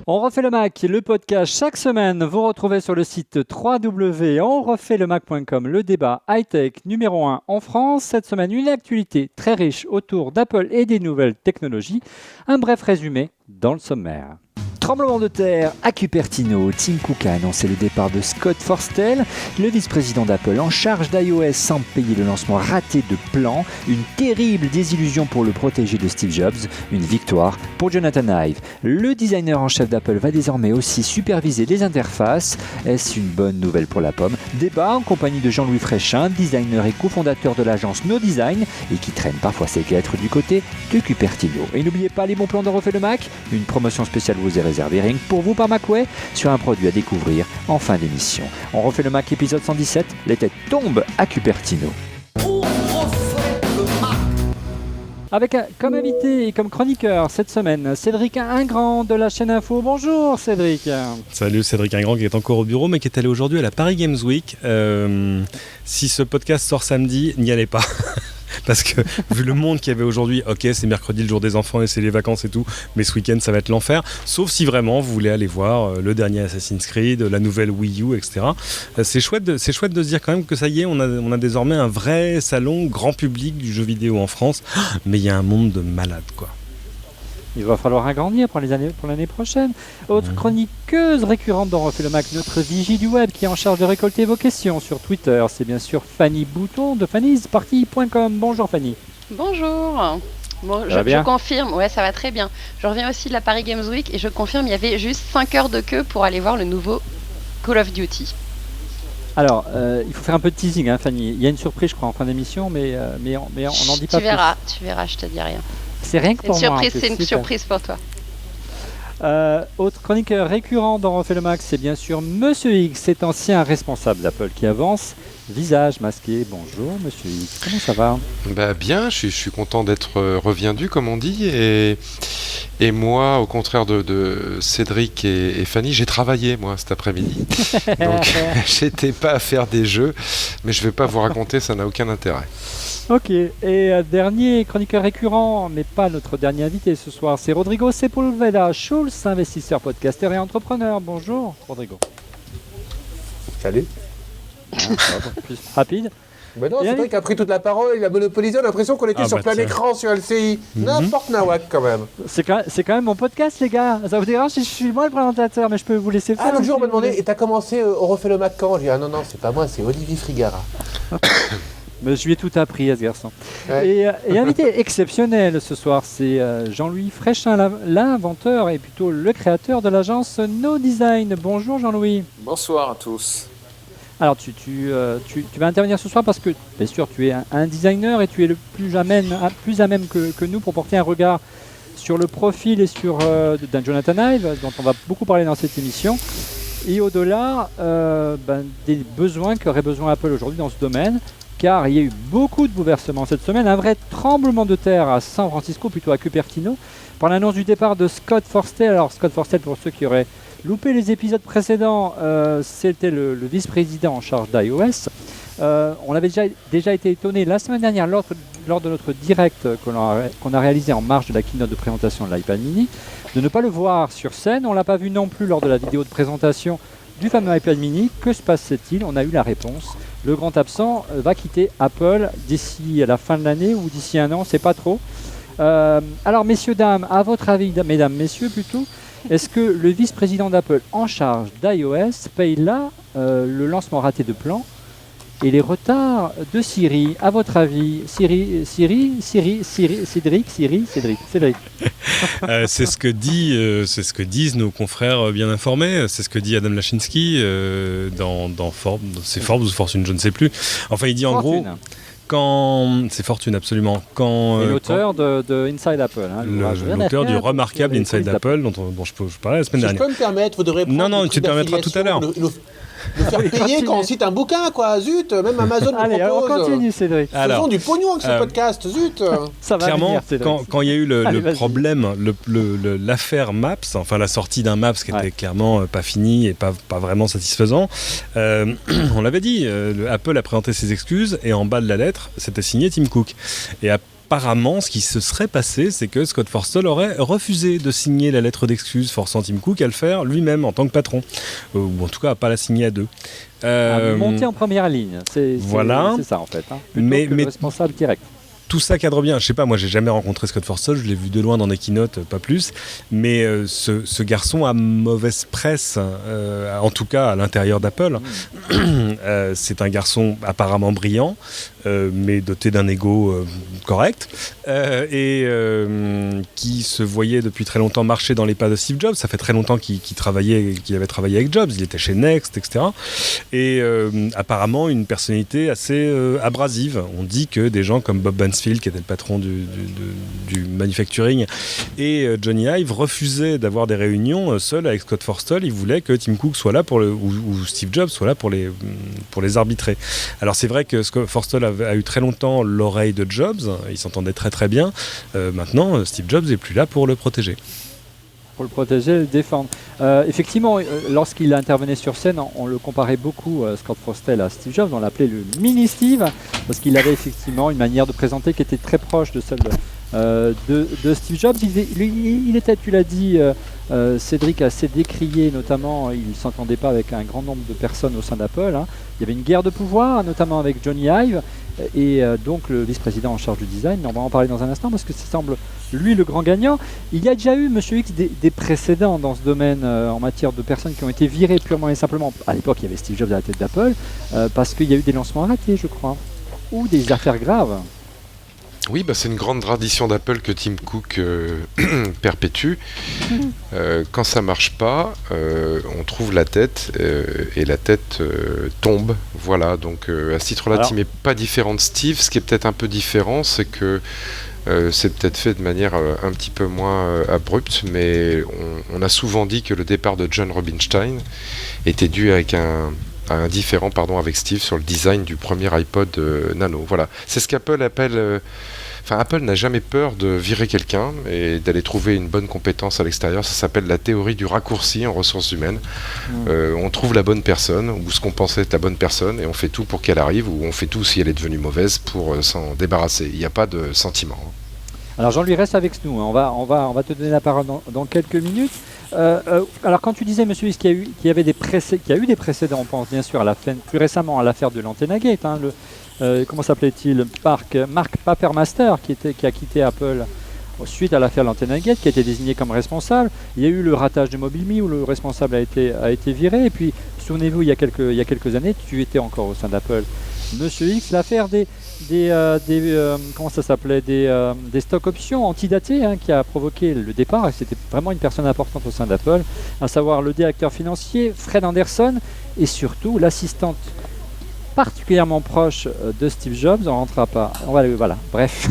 On refait le Mac, le podcast chaque semaine. Vous retrouvez sur le site www.onrefaitlemacom le débat high-tech numéro 1 en France. Cette semaine, une actualité très riche autour d'Apple et des nouvelles technologies. Un bref résumé dans le sommaire. Tremblement de terre à Cupertino. Tim Cook a annoncé le départ de Scott Forstall, le vice-président d'Apple en charge d'iOS, sans payer le lancement raté de Plan. Une terrible désillusion pour le protégé de Steve Jobs. Une victoire pour Jonathan Ive. Le designer en chef d'Apple va désormais aussi superviser les interfaces. Est-ce une bonne nouvelle pour la pomme ? Débat en compagnie de Jean-Louis Fréchin, designer et cofondateur de l'agence No Design et qui traîne parfois ses guêtres du côté de Cupertino. Et n'oubliez pas les bons plans de Refait le Mac. Une promotion spéciale vous est réservée rien que pour vous par Macway sur un produit à découvrir en fin d'émission. On refait le Mac épisode 117, les têtes tombent à Cupertino. On refait le Mac. Avec comme invité et comme chroniqueur cette semaine, Cédric Ingrand de la chaîne Info. Bonjour Cédric. Salut, Cédric Ingrand qui est encore au bureau mais qui est allé aujourd'hui à la Paris Games Week. Si ce podcast sort samedi, n'y allez pas. Parce que vu le monde qu'il y avait aujourd'hui, ok, c'est mercredi, le jour des enfants et c'est les vacances et tout, mais ce week-end ça va être l'enfer. Sauf si vraiment vous voulez aller voir le dernier Assassin's Creed, la nouvelle Wii U, etc. C'est chouette de se dire quand même que ça y est, on a désormais un vrai salon grand public du jeu vidéo en France. Mais il y a un monde de malades, quoi. Il va falloir agrandir pour l'année prochaine. Autre chroniqueuse récurrente dans Refait le Mac, notre vigie du web qui est en charge de récolter vos questions sur Twitter, c'est bien sûr Fanny Bouton de fannysparty.com. Bonjour Fanny. Bonjour. Bon, je confirme, ouais, ça va très bien. Je reviens aussi de la Paris Games Week et je confirme, il y avait juste 5 heures de queue pour aller voir le nouveau Call of Duty. Alors, il faut faire un peu de teasing, hein, Fanny. Il y a une surprise, je crois, en fin d'émission, mais on n'en dit pas plus. Tu verras, je te dis rien. C'est rien que pour moi. C'est une surprise pour toi. Autre chroniqueur récurrent dans Refait le Mac, c'est bien sûr Monsieur X, cet ancien responsable d'Apple qui avance, visage masqué. Bonjour Monsieur X, comment ça va ? Bien, je suis content d'être reviendu comme on dit et moi, au contraire de Cédric et Fanny, j'ai travaillé moi cet après-midi. Donc j'étais pas à faire des jeux, mais je vais pas vous raconter, ça n'a aucun intérêt. Ok, et dernier chroniqueur récurrent, mais pas notre dernier invité ce soir, c'est Rodrigo Sepulveda, Schulz, investisseur, podcasteur et entrepreneur. Bonjour Rodrigo. Salut. Plus rapide. Ben non, c'est vrai qu'il a pris toute la parole, il a monopolisé, on a l'impression qu'on était sur plein écran sur LCI. N'importe nawak quand même. C'est quand même mon podcast les gars, ça vous dérange si je suis moi le présentateur, mais je peux vous laisser faire. L'autre jour on m'a demandé, et t'as commencé au Refait le Mac quand ? J'ai dit non, c'est pas moi, c'est Olivier Frigara. Mais je lui ai tout appris à ce garçon. Ouais. Et invité exceptionnel ce soir, c'est Jean-Louis Fréchin, l'inventeur et plutôt le créateur de l'agence No Design. Bonjour Jean-Louis. Bonsoir à tous. Alors tu vas intervenir ce soir parce que bien sûr tu es un designer et tu es le plus à même que nous pour porter un regard sur le profil et sur d'un Jonathan Ive dont on va beaucoup parler dans cette émission et au-delà des besoins qu'aurait besoin Apple aujourd'hui dans ce domaine. Car il y a eu beaucoup de bouleversements cette semaine, un vrai tremblement de terre à San Francisco, plutôt à Cupertino, par l'annonce du départ de Scott Forstall. Alors Scott Forstall, pour ceux qui auraient loupé les épisodes précédents, c'était le vice-président en charge d'iOS. On avait déjà été étonné la semaine dernière lors de notre direct qu'on a réalisé en marge de la keynote de présentation de l'iPad mini, de ne pas le voir sur scène. On ne l'a pas vu non plus lors de la vidéo de présentation du fameux iPad mini. Que se passe-t-il ? On a eu la réponse. Le grand absent va quitter Apple d'ici à la fin de l'année ou d'ici un an, c'est pas trop. Alors messieurs, dames, à votre avis, mesdames, messieurs plutôt, est-ce que le vice-président d'Apple en charge d'iOS paye là le lancement raté de Plan et les retards de Siri? À votre avis, Cédric. C'est ce que disent nos confrères bien informés. C'est ce que dit Adam Lashinsky dans Forbes, c'est Forbes ou Fortune, je ne sais plus. Enfin, il dit en gros. C'est Fortune, absolument. Et l'auteur de Inside Apple. L'auteur du remarquable Inside Apple dont je parlais la semaine dernière. Si je peux me permettre, vous devrez prendre Non, tu te permettras tout à l'heure. Le faire payer quand on cite un bouquin, quoi. Zut, même Amazon nous Allez, propose. on continue, Cédric. Faisons du pognon avec ce podcast, zut. Ça va clairement, venir, quand il y a eu le problème, l'affaire Maps, enfin la sortie d'un Maps qui était clairement pas fini et pas vraiment satisfaisant, on l'avait dit, Apple a présenté ses excuses et en bas de la lettre, c'était signé Tim Cook. Et apparemment, ce qui se serait passé, c'est que Scott Forstall aurait refusé de signer la lettre d'excuse, forçant Tim Cook à le faire lui-même en tant que patron. Ou en tout cas, à pas la signer à deux. Monter en première ligne, c'est ça en fait. Hein, mais le responsable direct. Tout ça cadre bien. Je sais pas, moi j'ai jamais rencontré Scott Forstall, je l'ai vu de loin dans des keynotes, pas plus. Mais ce garçon a mauvaise presse, en tout cas à l'intérieur d'Apple. C'est un garçon apparemment brillant, mais doté d'un ego correct, et qui se voyait depuis très longtemps marcher dans les pas de Steve Jobs. Ça fait très longtemps qu'il avait travaillé avec Jobs, il était chez Next, etc. Et apparemment une personnalité assez abrasive. On dit que des gens comme Bob Bansfield, qui était le patron du manufacturing, et Johnny Ive refusaient d'avoir des réunions seuls avec Scott Forstall. Ils voulaient que Tim Cook soit là ou Steve Jobs soit là pour les arbitrer. Alors c'est vrai que Scott Forstall a eu très longtemps l'oreille de Jobs, il s'entendait très très bien. Maintenant, Steve Jobs n'est plus là pour le protéger. Pour le protéger, le défendre. Effectivement, lorsqu'il intervenait sur scène, on le comparait beaucoup, Scott Forstall, à Steve Jobs. On l'appelait le mini Steve, parce qu'il avait effectivement une manière de présenter qui était très proche de celle de Steve Jobs. Il était, tu l'as dit, Cédric, assez décrié, notamment, il ne s'entendait pas avec un grand nombre de personnes au sein d'Apple. Hein. Il y avait une guerre de pouvoir, notamment avec Johnny Ive, et donc le vice-président en charge du design. On va en parler dans un instant, parce que ça semble, lui, le grand gagnant. Il y a déjà eu, Monsieur X, des précédents dans ce domaine en matière de personnes qui ont été virées purement et simplement. À l'époque, il y avait Steve Jobs à la tête d'Apple, parce qu'il y a eu des lancements ratés, je crois, ou des affaires graves. Oui, c'est une grande tradition d'Apple que Tim Cook perpétue. Quand ça marche pas, on trouve la tête et la tête tombe. Voilà, donc à ce titre-là, Tim n'est pas différent de Steve. Ce qui est peut-être un peu différent, c'est que c'est peut-être fait de manière un petit peu moins abrupte, mais on a souvent dit que le départ de John Rubinstein était dû avec un différend avec Steve sur le design du premier iPod Nano. Voilà, c'est ce qu'Apple appelle... Apple n'a jamais peur de virer quelqu'un et d'aller trouver une bonne compétence à l'extérieur. Ça s'appelle la théorie du raccourci en ressources humaines. On trouve la bonne personne, ou ce qu'on pensait être la bonne personne, et on fait tout pour qu'elle arrive, ou on fait tout si elle est devenue mauvaise pour s'en débarrasser. Il n'y a pas de sentiment. Alors Jean-Louis, reste avec nous. On va te donner la parole dans quelques minutes. Alors quand tu disais, Monsieur X, qu'il y a eu des précédents, on pense bien sûr plus récemment à l'affaire de l'Antenna Gate, hein, comment s'appelait-il, Mark Papermaster, qui a quitté Apple suite à l'affaire l'Antenna Gate, qui a été désigné comme responsable. Il y a eu le ratage de MobileMe où le responsable a été viré. Et puis, souvenez-vous, il y a quelques années, tu étais encore au sein d'Apple, Monsieur X, l'affaire des stock options antidatées, hein, qui a provoqué le départ, et c'était vraiment une personne importante au sein d'Apple, à savoir le directeur financier Fred Anderson, et surtout l'assistante particulièrement proche de Steve Jobs. On rentrera pas. Voilà, bref.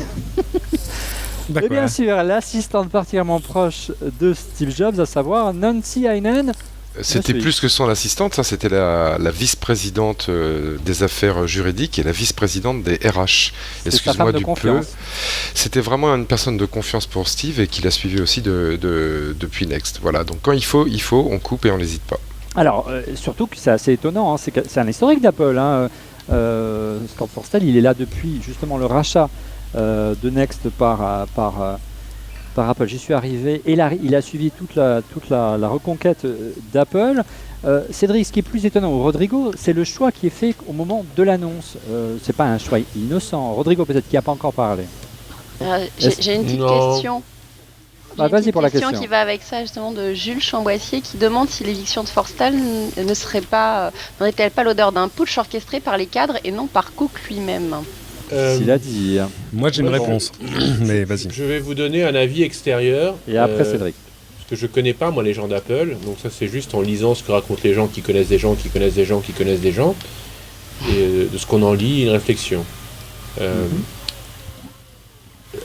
Et bien sûr, l'assistante particulièrement proche de Steve Jobs, à savoir Nancy Heinen. C'était plus que son assistante, ça, c'était la vice-présidente des affaires juridiques et la vice-présidente des RH. Excuse-moi du peu. C'était vraiment une personne de confiance pour Steve et qui l'a suivi aussi depuis Next. Voilà, donc quand il faut, on coupe et on n'hésite pas. Alors, surtout que c'est assez étonnant, hein, c'est un historique d'Apple. Hein. Scott Forstall, il est là depuis justement le rachat de Next par Apple. J'y suis arrivé et il a suivi toute la reconquête d'Apple. Cédric, ce qui est plus étonnant, Rodrigo, c'est le choix qui est fait au moment de l'annonce. C'est pas un choix innocent. Rodrigo, peut-être, qui n'a pas encore parlé. J'ai une petite question. Vas-y pour la question. Qui va avec ça, justement, de Jules Chamboissier, qui demande si l'éviction de Forstall n'aurait-elle pas l'odeur d'un putsch orchestré par les cadres et non par Cook lui-même. S'il a dit. Moi j'ai une réponse, mais vas-y. Je vais vous donner un avis extérieur. Et après Cédric. Parce que je connais pas moi les gens d'Apple, donc ça c'est juste en lisant ce que racontent les gens qui connaissent des gens qui connaissent des gens qui connaissent des gens, et de ce qu'on en lit, une réflexion.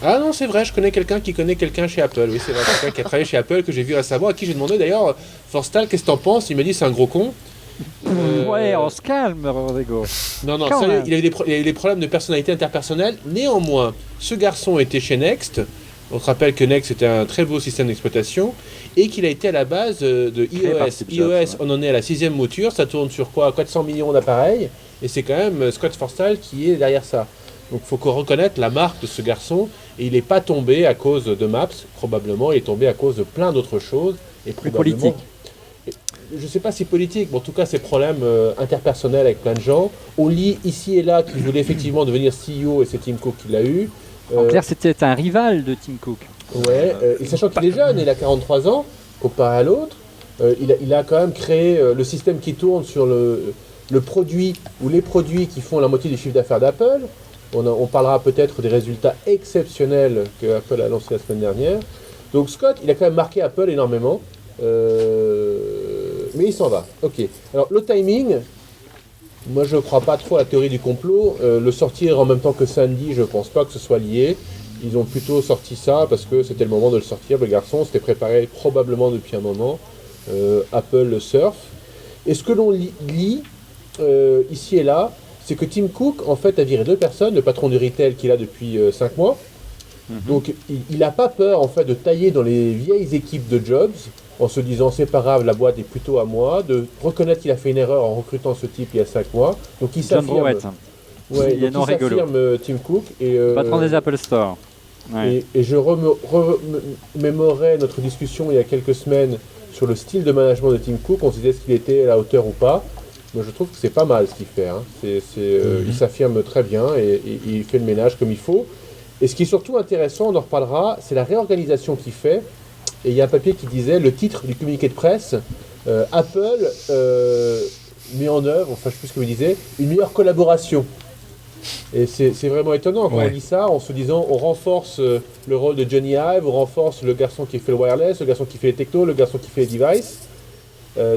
Ah non, c'est vrai, je connais quelqu'un qui connaît quelqu'un chez Apple. Oui, c'est vrai, quelqu'un qui a travaillé chez Apple, que j'ai vu récemment, à qui j'ai demandé d'ailleurs, Forstall, qu'est-ce que t'en penses? Il m'a dit c'est un gros con. Ouais, on se calme, Rodrigo. Non, sérieux, il y avait des problèmes de personnalité interpersonnelle. Néanmoins, ce garçon était chez Next. On se rappelle que Next était un très beau système d'exploitation et qu'il a été à la base de iOS. iOS, on en est à la 6e mouture. Ça tourne sur quoi 400 millions d'appareils. Et c'est quand même Scott Forstall qui est derrière ça. Donc il faut qu'on reconnaisse la marque de ce garçon, et il n'est pas tombé à cause de Maps, probablement, il est tombé à cause de plein d'autres choses. Et plus politique. Je ne sais pas si politique, mais en tout cas ses problèmes interpersonnels avec plein de gens. On lit ici et là qu'il voulait effectivement devenir CEO et c'est Tim Cook qui l'a eu. En clair, c'était un rival de Tim Cook. Ouais, et sachant qu'il est jeune, il a 43 ans, comparé à l'autre, il a quand même créé le système qui tourne sur le produit ou les produits qui font la moitié du chiffre d'affaires d'Apple. On parlera peut-être des résultats exceptionnels que Apple a lancés la semaine dernière. Donc Scott, il a quand même marqué Apple énormément. Mais il s'en va. Ok. Alors le timing, moi je ne crois pas trop à la théorie du complot. Le sortir en même temps que Sandy, je ne pense pas que ce soit lié. Ils ont plutôt sorti ça parce que c'était le moment de le sortir. Le garçon s'était préparé probablement depuis un moment. Apple le surf. Et ce que l'on lit ici et là, c'est que Tim Cook en fait a viré 2 personnes, le patron du retail qu'il a depuis 5 mois. Donc il n'a pas peur en fait de tailler dans les vieilles équipes de Jobs en se disant c'est pas grave, la boîte est plutôt à moi, de reconnaître qu'il a fait une erreur en recrutant ce type il y a 5 mois. Donc il s'affirme. Ouais, il s'affirme Tim Cook et patron des Apple Store. Ouais. Et je remémorais notre discussion il y a quelques semaines sur le style de management de Tim Cook. On se disait est-ce qu'il était à la hauteur ou pas. Moi je trouve que c'est pas mal ce qu'il fait. Hein. Il s'affirme très bien et il fait le ménage comme il faut. Et ce qui est surtout intéressant, on en reparlera, c'est la réorganisation qu'il fait. Et il y a un papier qui disait, le titre du communiqué de presse, Apple met en œuvre, enfin je ne sais plus ce que vous disiez, une meilleure collaboration. Et c'est vraiment étonnant quand on lit ça en se disant on renforce le rôle de Johnny Ive, on renforce le garçon qui fait le wireless, le garçon qui fait les technos, le garçon qui fait les devices.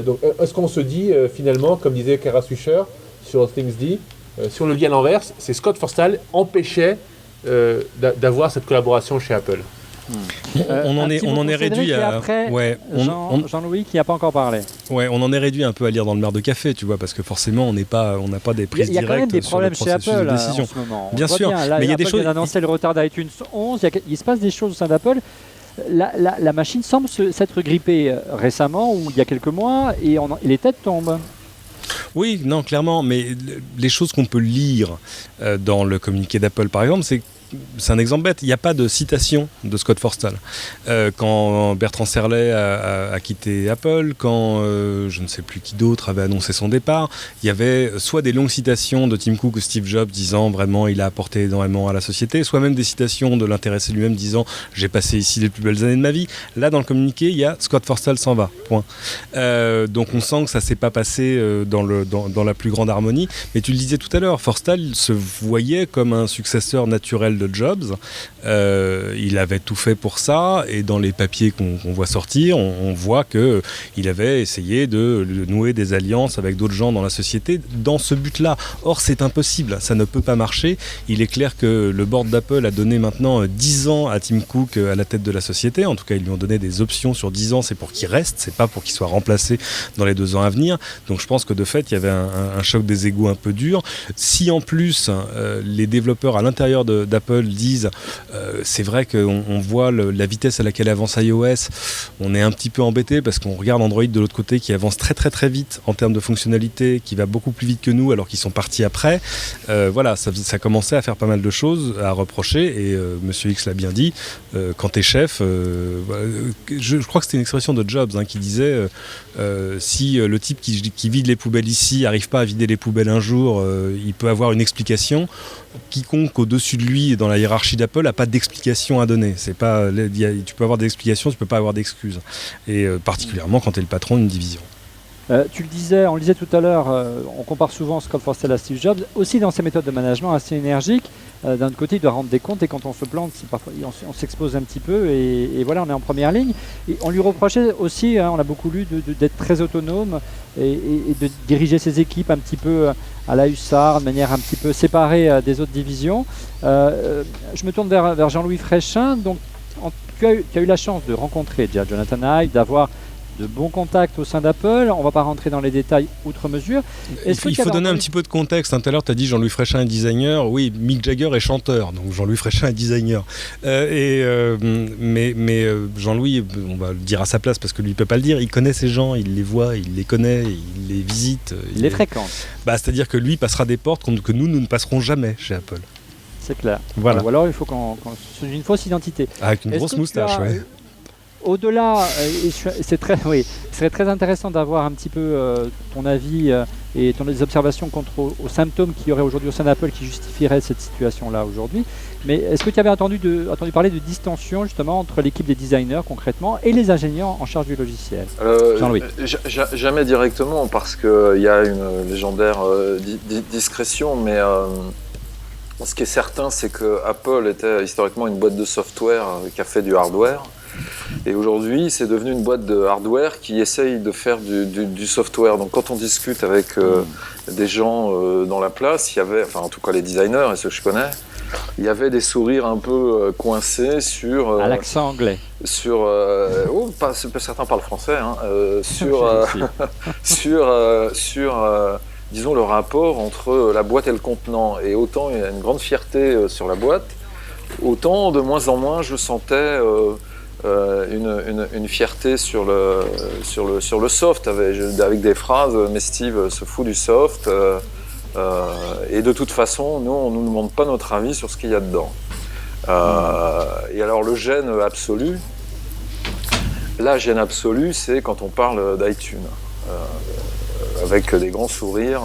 Donc est-ce qu'on se dit finalement, comme disait Kara Swisher sur ThingsD, sur le lien à l'inverse, c'est Scott Forstall empêchait d'avoir cette collaboration chez Apple. On en est réduit à. Jean-Louis qui n'a pas encore parlé. Ouais, on en est réduit un peu à lire dans le mer de café, tu vois, parce que forcément on n'a pas des prises directes. Il y a quand même des problèmes chez Apple en ce moment. Bien sûr, là, mais il y a des choses. Il a annoncé le retard d'iTunes 11. Il se passe des choses au sein d'Apple. La machine semble s'être grippée récemment ou il y a quelques mois et les têtes tombent. Oui, non, clairement, mais les choses qu'on peut lire dans le communiqué d'Apple, par exemple, c'est un exemple bête. Il n'y a pas de citation de Scott Forstall. Quand Bertrand Serlet a quitté Apple, quand je ne sais plus qui d'autre avait annoncé son départ, il y avait soit des longues citations de Tim Cook ou Steve Jobs disant vraiment il a apporté énormément à la société, soit même des citations de l'intéressé lui-même disant j'ai passé ici les plus belles années de ma vie. Là, dans le communiqué, il y a Scott Forstall s'en va. Point. Donc on sent que ça ne s'est pas passé dans la plus grande harmonie. Mais tu le disais tout à l'heure, Forstall se voyait comme un successeur naturel de Jobs. Il avait tout fait pour ça et dans les papiers qu'on voit sortir, on voit qu'il avait essayé de nouer des alliances avec d'autres gens dans la société dans ce but-là. Or, c'est impossible, ça ne peut pas marcher. Il est clair que le board d'Apple a donné maintenant 10 ans à Tim Cook à la tête de la société. En tout cas, ils lui ont donné des options sur 10 ans, c'est pour qu'il reste, c'est pas pour qu'il soit remplacé dans les 2 ans à venir. Donc je pense que de fait, il y avait un choc des égos un peu dur. Si en plus, les développeurs à l'intérieur d'Apple disent c'est vrai qu'on voit la vitesse à laquelle avance iOS, on est un petit peu embêté parce qu'on regarde Android de l'autre côté qui avance très très très vite en termes de fonctionnalité, qui va beaucoup plus vite que nous alors qu'ils sont partis après. Voilà, ça commençait à faire pas mal de choses à reprocher et Monsieur X l'a bien dit, quand t'es chef, je crois que c'était une expression de Jobs qui disait si le type qui vide les poubelles ici n'arrive pas à vider les poubelles un jour, il peut avoir une explication. Quiconque au-dessus de lui dans la hiérarchie d'Apple n'a pas d'explication à donner. Tu peux avoir des explications, tu peux pas avoir d'excuses. Et particulièrement quand tu es le patron d'une division. Tu le disais, on le disait tout à l'heure, on compare souvent Scott Forstall à Steve Jobs, aussi dans ses méthodes de management assez énergiques. D'un autre côté, il doit rendre des comptes et quand on se plante, parfois on s'expose un petit peu et voilà, on est en première ligne. Et on lui reprochait aussi, on a beaucoup lu, d'être très autonome et de diriger ses équipes un petit peu à la hussard, de manière un petit peu séparée des autres divisions. Je me tourne vers Jean-Louis Fréchin. Donc, tu as eu la chance de rencontrer déjà Jonathan Ive, d'avoir de bons contacts au sein d'Apple. On ne va pas rentrer dans les détails outre mesure. Il faut donner un petit peu de contexte. Tout à l'heure, tu as dit Jean-Louis Fréchin est designer. Oui, Mick Jagger est chanteur, donc Jean-Louis Fréchin est designer. Mais Jean-Louis, on va le dire à sa place parce que lui ne peut pas le dire, il connaît ces gens, il les voit, il les connaît, il les visite. Il les fréquente. C'est-à-dire que lui passera des portes que nous ne passerons jamais chez Apple. C'est clair. Voilà. Ou alors il faut une fausse identité. Avec une grosse moustache, ouais. Au-delà, ce serait très intéressant d'avoir un petit peu ton avis et ton observations aux symptômes qu'il y aurait aujourd'hui au sein d'Apple qui justifieraient cette situation-là aujourd'hui. Mais est-ce que tu avais entendu parler de distension justement entre l'équipe des designers concrètement et les ingénieurs en charge du logiciel? Jean-Louis. Jamais directement parce qu'il y a une légendaire discrétion, mais ce qui est certain, c'est que Apple était historiquement une boîte de software qui a fait du hardware. Et aujourd'hui, c'est devenu une boîte de hardware qui essaye de faire du software. Donc quand on discute avec des gens dans la place, il y avait, enfin en tout cas les designers et ceux que je connais, il y avait des sourires un peu coincés sur... à l'accent anglais. Sur... certains parlent français. Hein, sur disons, le rapport entre la boîte et le contenant. Et autant il y a une grande fierté sur la boîte, autant de moins en moins je sentais... une fierté sur le soft avec des phrases mais Steve se fout du soft et de toute façon nous on nous demande pas notre avis sur ce qu'il y a dedans et alors le gêne absolu c'est quand on parle d'iTunes avec des grands sourires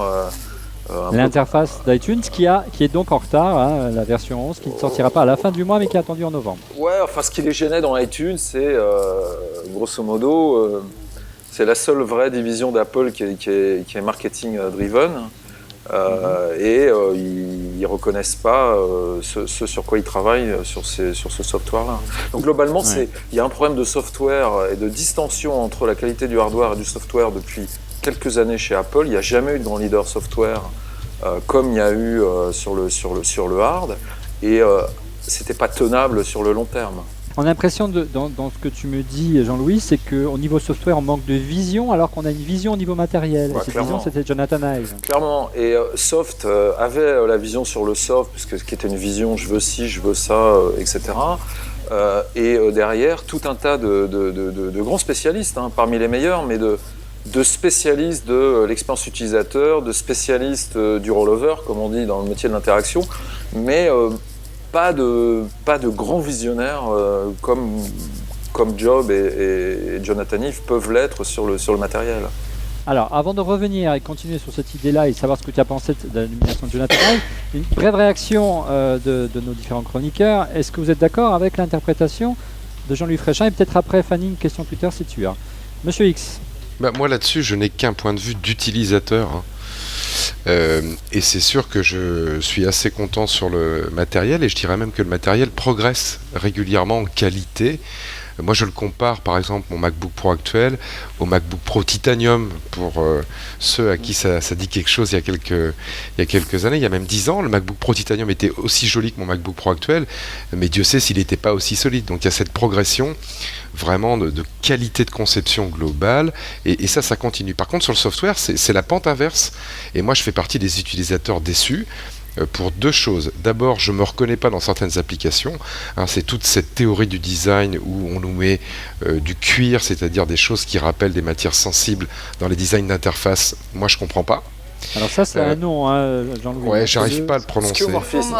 l'interface d'iTunes qui est donc en retard, hein, la version 11 qui ne sortira pas à la fin du mois mais qui est attendue en novembre. Ouais, enfin ce qui les gênait dans iTunes, c'est grosso modo, c'est la seule vraie division d'Apple qui est marketing driven et ils reconnaissent pas ce sur quoi ils travaillent sur ce software-là. Donc globalement, il y a un problème de software et de distension entre la qualité du hardware et du software depuis quelques années chez Apple. Il n'y a jamais eu de grand leader software comme il y a eu sur le hard et c'était pas tenable sur le long terme. On a l'impression dans ce que tu me dis, Jean-Louis, c'est qu'au niveau software on manque de vision alors qu'on a une vision au niveau matériel. Ouais, et cette vision c'était Jonathan Ive. Clairement, et Soft avait la vision sur le soft, puisque ce qui était une vision je veux ci, je veux ça, etc. Et derrière tout un tas de grands spécialistes, hein, parmi les meilleurs, mais de spécialistes de l'expérience utilisateur, de spécialistes du rollover, comme on dit dans le métier de l'interaction, mais pas de grands visionnaires comme Job et Jonathan Ive peuvent l'être sur le matériel. Alors, avant de revenir et continuer sur cette idée-là et savoir ce que tu as pensé de l'illumination de Jonathan Ive, une brève réaction de nos différents chroniqueurs. Est-ce que vous êtes d'accord avec l'interprétation de Jean-Louis Fréchin? Et peut-être après, Fanny, une question Twitter si tu as. Monsieur X. Moi là-dessus, je n'ai qu'un point de vue d'utilisateur. Et c'est sûr que je suis assez content sur le matériel et je dirais même que le matériel progresse régulièrement en qualité. Moi je le compare par exemple mon MacBook Pro actuel au MacBook Pro Titanium pour ceux à qui ça dit quelque chose il y a quelques années, il y a même 10 ans, le MacBook Pro Titanium était aussi joli que mon MacBook Pro actuel, mais Dieu sait s'il n'était pas aussi solide. Donc il y a cette progression vraiment de qualité de conception globale et ça continue. Par contre sur le software c'est la pente inverse et moi je fais partie des utilisateurs déçus pour deux choses. D'abord, je ne me reconnais pas dans certaines applications. C'est toute cette théorie du design où on nous met du cuir, c'est-à-dire des choses qui rappellent des matières sensibles dans les designs d'interface. Moi, je ne comprends pas. Alors ça, c'est un nom, hein, Jean-Louis. Ouais, j'arrive pas à le prononcer. Skeuomorphisme.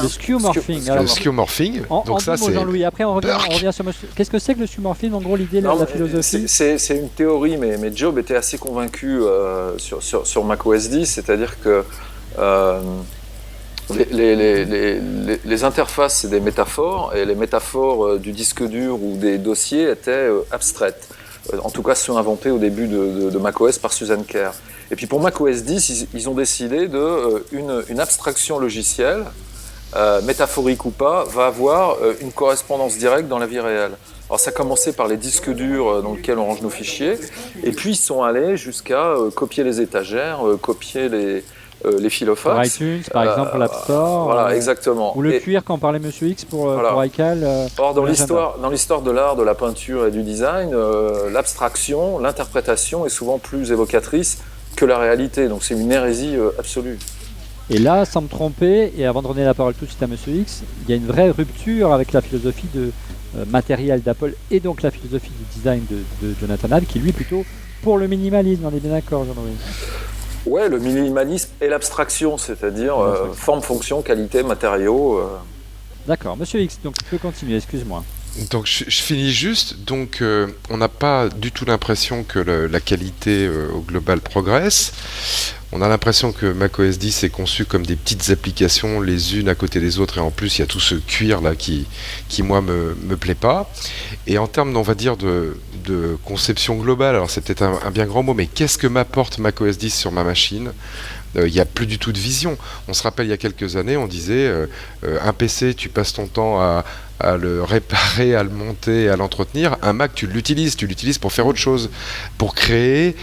Le skeuomorphing. Le skeuomorphing. Donc ça, c'est... Jean-Louis. Après, on revient sur... Qu'est-ce que c'est que le skeuomorphing? En gros, l'idée, la philosophie. C'est une théorie, mais Job était assez convaincu sur macOS 10, c'est-à-dire que les interfaces, c'est des métaphores, et les métaphores du disque dur ou des dossiers étaient abstraites. En tout cas, ceux inventés au début de macOS par Susan Kare. Et puis pour macOS 10, ils ont décidé une abstraction logicielle, métaphorique ou pas, va avoir une correspondance directe dans la vie réelle. Alors ça a commencé par les disques durs dans lesquels on range nos fichiers, et puis ils sont allés jusqu'à copier les étagères, copier les filofax. Pour iTunes, par exemple, l'App Store. Voilà, exactement. Ou le cuir, quand parlait Monsieur X pour iCal. Or, dans l'histoire de l'art, de la peinture et du design, l'abstraction, l'interprétation est souvent plus évocatrice que la réalité. Donc c'est une hérésie absolue. Et là, sans me tromper, et avant de donner la parole tout de suite à Monsieur X, il y a une vraie rupture avec la philosophie de matériel d'Apple et donc la philosophie du design de Jonathan Ive, qui lui plutôt pour le minimalisme. On est bien d'accord, Jean-Louis? Ouais, le minimalisme et l'abstraction, c'est-à-dire forme, fonction, qualité, matériaux. D'accord, Monsieur X, donc tu peux continuer, excuse-moi. Donc je finis juste, donc on n'a pas du tout l'impression que la qualité au global progresse. On a l'impression que macOS 10 est conçu comme des petites applications les unes à côté des autres, et en plus il y a tout ce cuir là qui moi me plaît pas. Et en termes, on va dire, de conception globale, alors c'est peut-être un bien grand mot, mais qu'est-ce que m'apporte macOS 10 sur ma machine ? Il n'y a plus du tout de vision. On se rappelle, il y a quelques années, on disait un PC, tu passes ton temps à le réparer, à le monter, à l'entretenir. Un Mac, tu l'utilises pour faire autre chose, pour créer,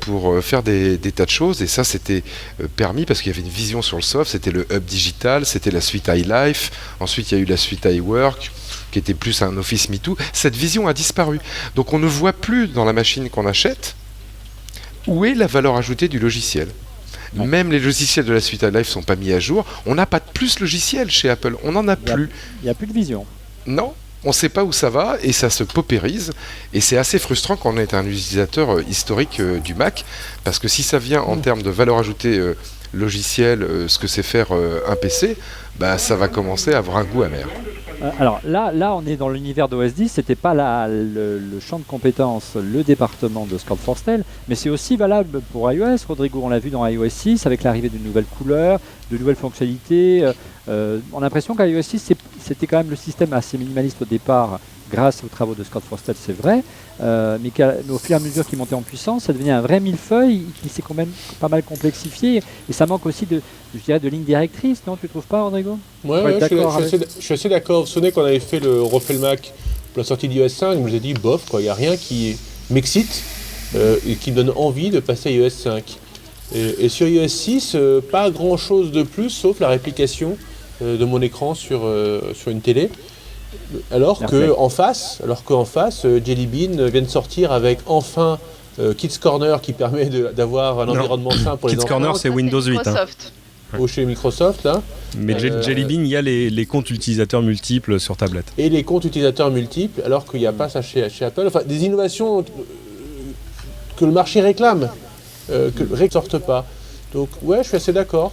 pour faire des tas de choses. Et ça, c'était permis parce qu'il y avait une vision sur le soft. C'était le hub digital, c'était la suite iLife. Ensuite, il y a eu la suite iWork, qui était plus un Office Me Too. Cette vision a disparu. Donc, on ne voit plus dans la machine qu'on achète où est la valeur ajoutée du logiciel. Ouais. Même les logiciels de la suite iLife ne sont pas mis à jour. On n'a pas de plus logiciel chez Apple. On n'en a plus. Il n'y a plus de vision. Non, on ne sait pas où ça va et ça se paupérise. Et c'est assez frustrant quand on est un utilisateur historique du Mac. Parce que si ça vient en termes de valeur ajoutée logicielle, ce que c'est faire un PC, bah, ça va commencer à avoir un goût amer. Alors là, on est dans l'univers d'OS 10, c'était pas le champ de compétences, le département de Scott Forstall, mais c'est aussi valable pour iOS. Rodrigo, on l'a vu dans iOS 6 avec l'arrivée de nouvelles couleurs, de nouvelles fonctionnalités. On a l'impression qu'iOS 6, c'était quand même le système assez minimaliste au départ, grâce aux travaux de Scott Forstall, c'est vrai, mais au fur et à mesure qu'il montait en puissance, ça devenait un vrai millefeuille qui s'est quand même pas mal complexifié, et ça manque aussi de lignes directrices, non, tu trouves pas, Rodrigo? Ouais, je suis assez d'accord. Vous vous souvenez qu'on avait refait le Mac pour la sortie d'iOS 5, je me suis dit, bof, il n'y a rien qui m'excite et qui me donne envie de passer à iOS 5. Et sur iOS 6, pas grand chose de plus, sauf la réplication de mon écran sur une télé. Alors qu'en face, Jelly Bean vient de sortir avec enfin Kids Corner qui permet d'avoir un environnement simple pour les enfants. Kids Corner, c'est Windows 8. Ou chez Microsoft, là. Mais Jelly Bean, il y a les comptes utilisateurs multiples sur tablette. Et les comptes utilisateurs multiples, alors qu'il n'y a pas ça chez Apple. Enfin, des innovations que le marché réclame, que ne sortent pas. Donc, ouais, je suis assez d'accord.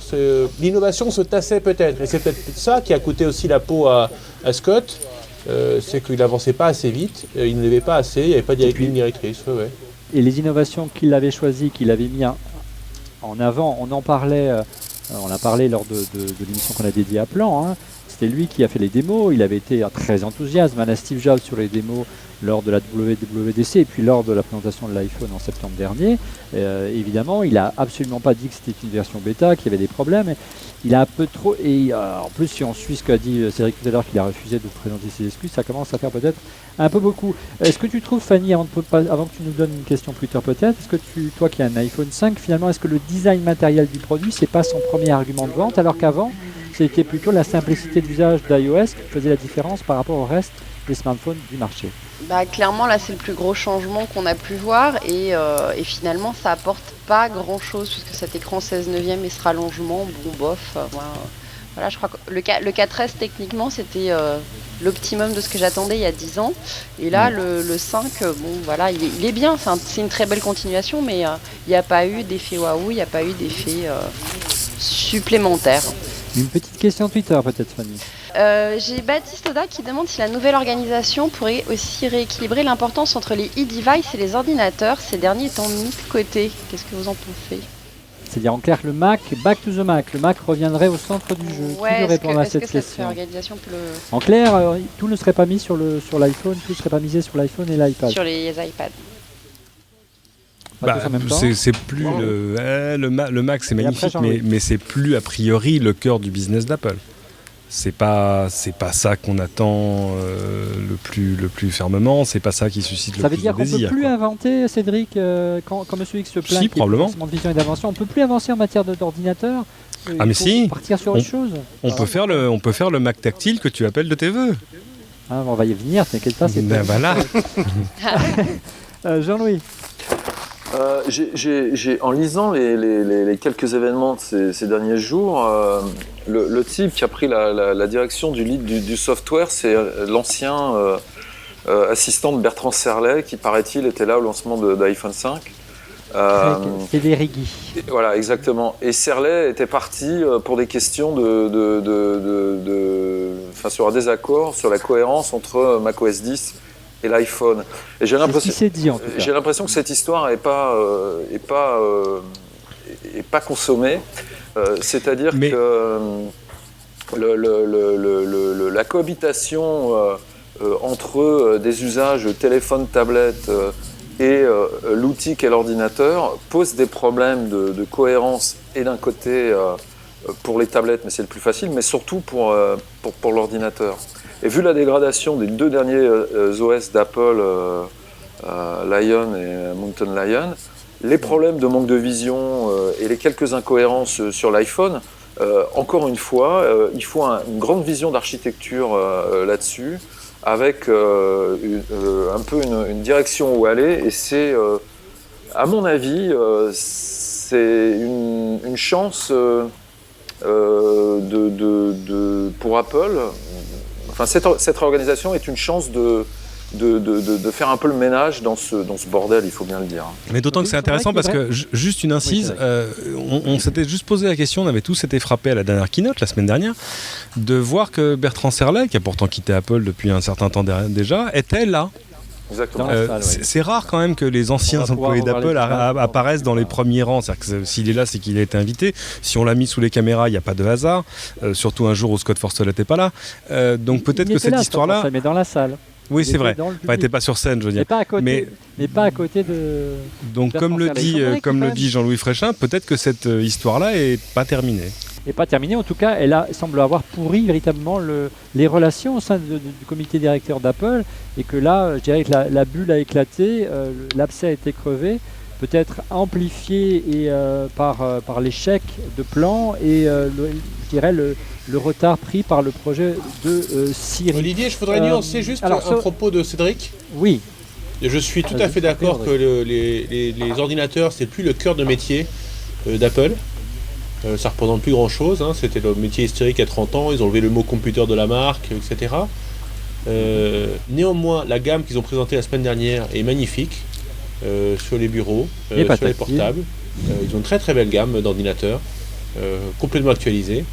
L'innovation se tassait peut-être. Et c'est peut-être ça qui a coûté aussi la peau à Scott. C'est qu'il n'avançait pas assez vite, il ne levait pas assez, il n'y avait pas de ligne directrice. Ouais. Et les innovations qu'il avait choisies, qu'il avait mis en avant, on en parlait, on a parlé lors de l'émission qu'on a dédiée à Plan. Hein. C'était lui qui a fait les démos, il avait été très enthousiaste, à Steve Jobs sur les démos lors de la WWDC et puis lors de la présentation de l'iPhone en septembre dernier. Évidemment, il n'a absolument pas dit que c'était une version bêta, qu'il y avait des problèmes. Il a un peu trop... Et en plus, si on suit ce qu'a dit Cédric tout à l'heure, qu'il a refusé de vous présenter ses excuses, ça commence à faire peut-être un peu beaucoup. Est-ce que tu trouves, Fanny, avant que tu nous donnes une question Twitter peut-être, est-ce que toi qui as un iPhone 5, finalement, est-ce que le design matériel du produit, c'est pas son premier argument de vente, alors qu'avant, c'était plutôt la simplicité d'usage d'iOS qui faisait la différence par rapport au reste des smartphones du marché? Bah, clairement, là, c'est le plus gros changement qu'on a pu voir et finalement, ça apporte pas grand-chose puisque cet écran 16/9 et ce rallongement, bon, bof. Voilà, je crois que le 4S, techniquement, c'était l'optimum de ce que j'attendais il y a 10 ans. Et là, le 5, bon, voilà, il est bien. C'est une très belle continuation, mais il n'y a pas eu d'effet waouh, il n'y a pas eu d'effet supplémentaire. Une petite question Twitter, peut-être, Fanny. J'ai Baptiste Oda qui demande si la nouvelle organisation pourrait aussi rééquilibrer l'importance entre les e-devices et les ordinateurs, ces derniers étant mis de côté. Qu'est-ce que vous en pensez? C'est-à-dire en clair le Mac, back to the Mac. Le Mac reviendrait au centre du jeu. Ouais, qui veut répondre à cette question? Cette organisation peut En clair, tout ne serait pas mis sur l'iPhone, tout ne serait pas misé sur l'iPhone et l'iPad. Sur les iPads. C'est plus le Mac, c'est magnifique, mais c'est plus a priori le cœur du business d'Apple. C'est pas ça qu'on attend le plus fermement, c'est pas ça qui suscite le plus de désir. Ça veut dire qu'on peut plus inventer, Cédric, quand Monsieur X se plaint, probablement. De vision et d'invention, on peut plus avancer en matière d'ordinateur. Ah mais si, partir sur autre chose. On peut faire le Mac tactile que tu appelles de tes voeux. Ah, on va y venir, t'inquiète pas. Ben voilà. Jean-Louis. En lisant les quelques événements de ces derniers jours, le type qui a pris la direction du lead du software, c'est l'ancien assistant de Bertrand Serlet, qui paraît-il était là au lancement d'iPhone 5. Federighi. Voilà, exactement. Et Serlet était parti pour des questions sur un désaccord sur la cohérence entre macOS 10 et l'iPhone. Et j'ai l'impression que cette histoire n'est pas consommée. C'est-à-dire que la cohabitation entre des usages téléphone, tablette et l'outil qu'est l'ordinateur pose des problèmes de cohérence et d'un côté pour les tablettes, mais c'est le plus facile, mais surtout pour l'ordinateur. Et vu la dégradation des 2 derniers OS d'Apple, Lion et Mountain Lion, les problèmes de manque de vision et les quelques incohérences sur l'iPhone, encore une fois, il faut une grande vision d'architecture là-dessus, avec un peu une direction où aller, et c'est, à mon avis, c'est une chance pour Apple. Enfin, cette réorganisation est une chance de faire un peu le ménage dans ce bordel, il faut bien le dire. Mais d'autant que c'est intéressant parce que, juste une incise, on s'était juste posé la question, on avait tous été frappés à la dernière keynote, la semaine dernière, de voir que Bertrand Serlet, qui a pourtant quitté Apple depuis un certain temps déjà, était là. Exactement. C'est rare quand même que les anciens employés d'Apple apparaissent dans les premiers rangs. C'est-à-dire que s'il est là, c'est qu'il a été invité. Si on l'a mis sous les caméras, il n'y a pas de hasard. Surtout un jour où Scott Forstall n'était pas là. Donc peut-être que cette histoire-là... Mais dans la salle. Oui, c'est vrai. Enfin, t'es pas sur scène, je veux dire. Mais pas à côté de... Donc comme le dit Jean-Louis Fréchin, peut-être que cette histoire-là est pas terminée. Et pas terminée, en tout cas, elle semble avoir pourri véritablement les relations au sein du comité directeur d'Apple, et que là, je dirais que la bulle a éclaté, l'abcès a été crevé, peut-être amplifié par l'échec de plan et je dirais le retard pris par le projet de Siri. Olivier, je voudrais nuancer juste un propos de Cédric. Oui. Je suis tout à fait d'accord que les ordinateurs, c'est plus le cœur de métier d'Apple. Ça représente plus grand chose, hein. C'était le métier historique il y a 30 ans, ils ont levé le mot computer de la marque, etc. Néanmoins, la gamme qu'ils ont présentée la semaine dernière est magnifique sur les bureaux, sur les portables. Ils ont une très très belle gamme d'ordinateurs, complètement actualisée.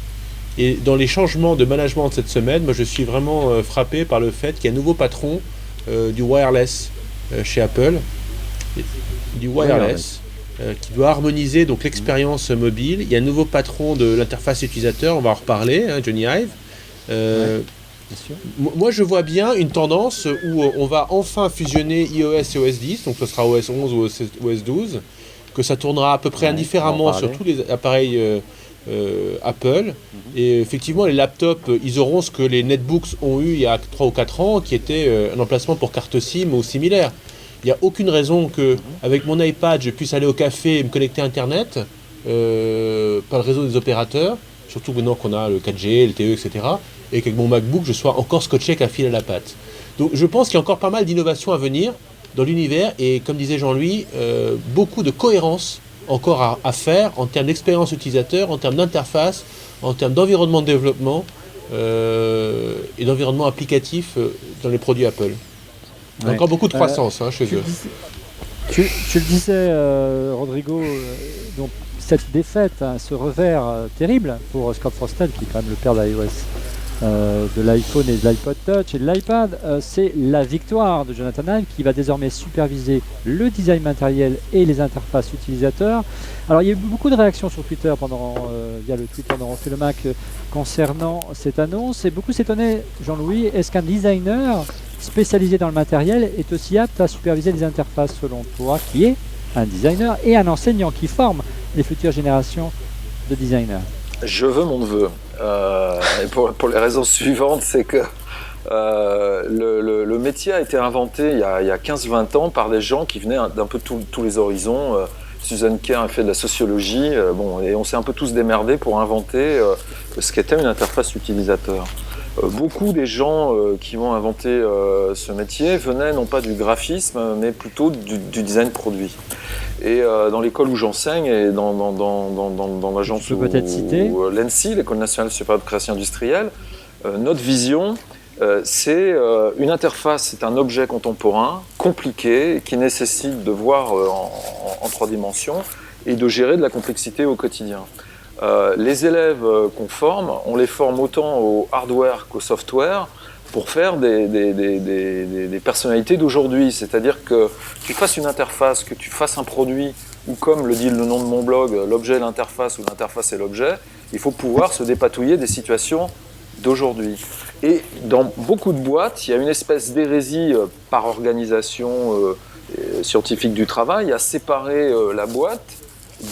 Et dans les changements de management de cette semaine, moi je suis vraiment frappé par le fait qu'il y a un nouveau patron du wireless chez Apple, du wireless. Qui doit harmoniser donc l'expérience mobile. Il y a un nouveau patron de l'interface utilisateur, on va en reparler, hein, Johnny Ive. Moi je vois bien une tendance où on va enfin fusionner iOS et OS 10, donc ce sera OS 11 ou OS 12, que ça tournera à peu près indifféremment sur tous les appareils Apple. Et effectivement les laptops, ils auront ce que les netbooks ont eu il y a 3 ou 4 ans, qui était un emplacement pour carte SIM ou similaire. Il n'y a aucune raison qu'avec mon iPad, je puisse aller au café et me connecter à Internet, par le réseau des opérateurs, surtout maintenant qu'on a le 4G, le LTE, etc. Et qu'avec mon MacBook, je sois encore scotché qu'à fil à la patte. Donc je pense qu'il y a encore pas mal d'innovations à venir dans l'univers et, comme disait Jean-Louis, beaucoup de cohérence encore à faire en termes d'expérience utilisateur, en termes d'interface, en termes d'environnement de développement et d'environnement applicatif dans les produits Apple. Il y a encore beaucoup de croissance chez eux. Tu le disais, Rodrigo, donc cette défaite, ce revers terrible pour Scott Forstall, qui est quand même le père de l'iOS, de l'iPhone et de l'iPod Touch et de l'iPad, c'est la victoire de Jonathan Ive, qui va désormais superviser le design matériel et les interfaces utilisateurs. Alors il y a eu beaucoup de réactions sur Twitter via le Twitter de Refait le Mac concernant cette annonce, et beaucoup s'étonnaient, Jean-Louis, est-ce qu'un designer spécialisé dans le matériel est aussi apte à superviser les interfaces, selon toi, qui est un designer et un enseignant qui forme les futures générations de designers? Je veux mon neveu. Et pour les raisons suivantes, c'est que le métier a été inventé il y a 15-20 ans par des gens qui venaient d'un peu tous les horizons. Susan Kare a fait de la sociologie, et on s'est un peu tous démerdés pour inventer ce qu'était une interface utilisateur. Beaucoup des gens qui vont inventer ce métier venaient non pas du graphisme, mais plutôt du design produit. Et dans l'école où j'enseigne et dans l'agence l'ENSI, l'ENSI, l'École nationale supérieure de création industrielle, notre vision, c'est une interface, c'est un objet contemporain, compliqué, qui nécessite de voir en 3 dimensions et de gérer de la complexité au quotidien. Les élèves qu'on forme, on les forme autant au hardware qu'au software pour faire des personnalités d'aujourd'hui. C'est-à-dire que tu fasses une interface, que tu fasses un produit, ou comme le dit le nom de mon blog, l'objet est l'interface ou l'interface est l'objet, il faut pouvoir se dépatouiller des situations d'aujourd'hui. Et dans beaucoup de boîtes, il y a une espèce d'hérésie par organisation scientifique du travail à séparer la boîte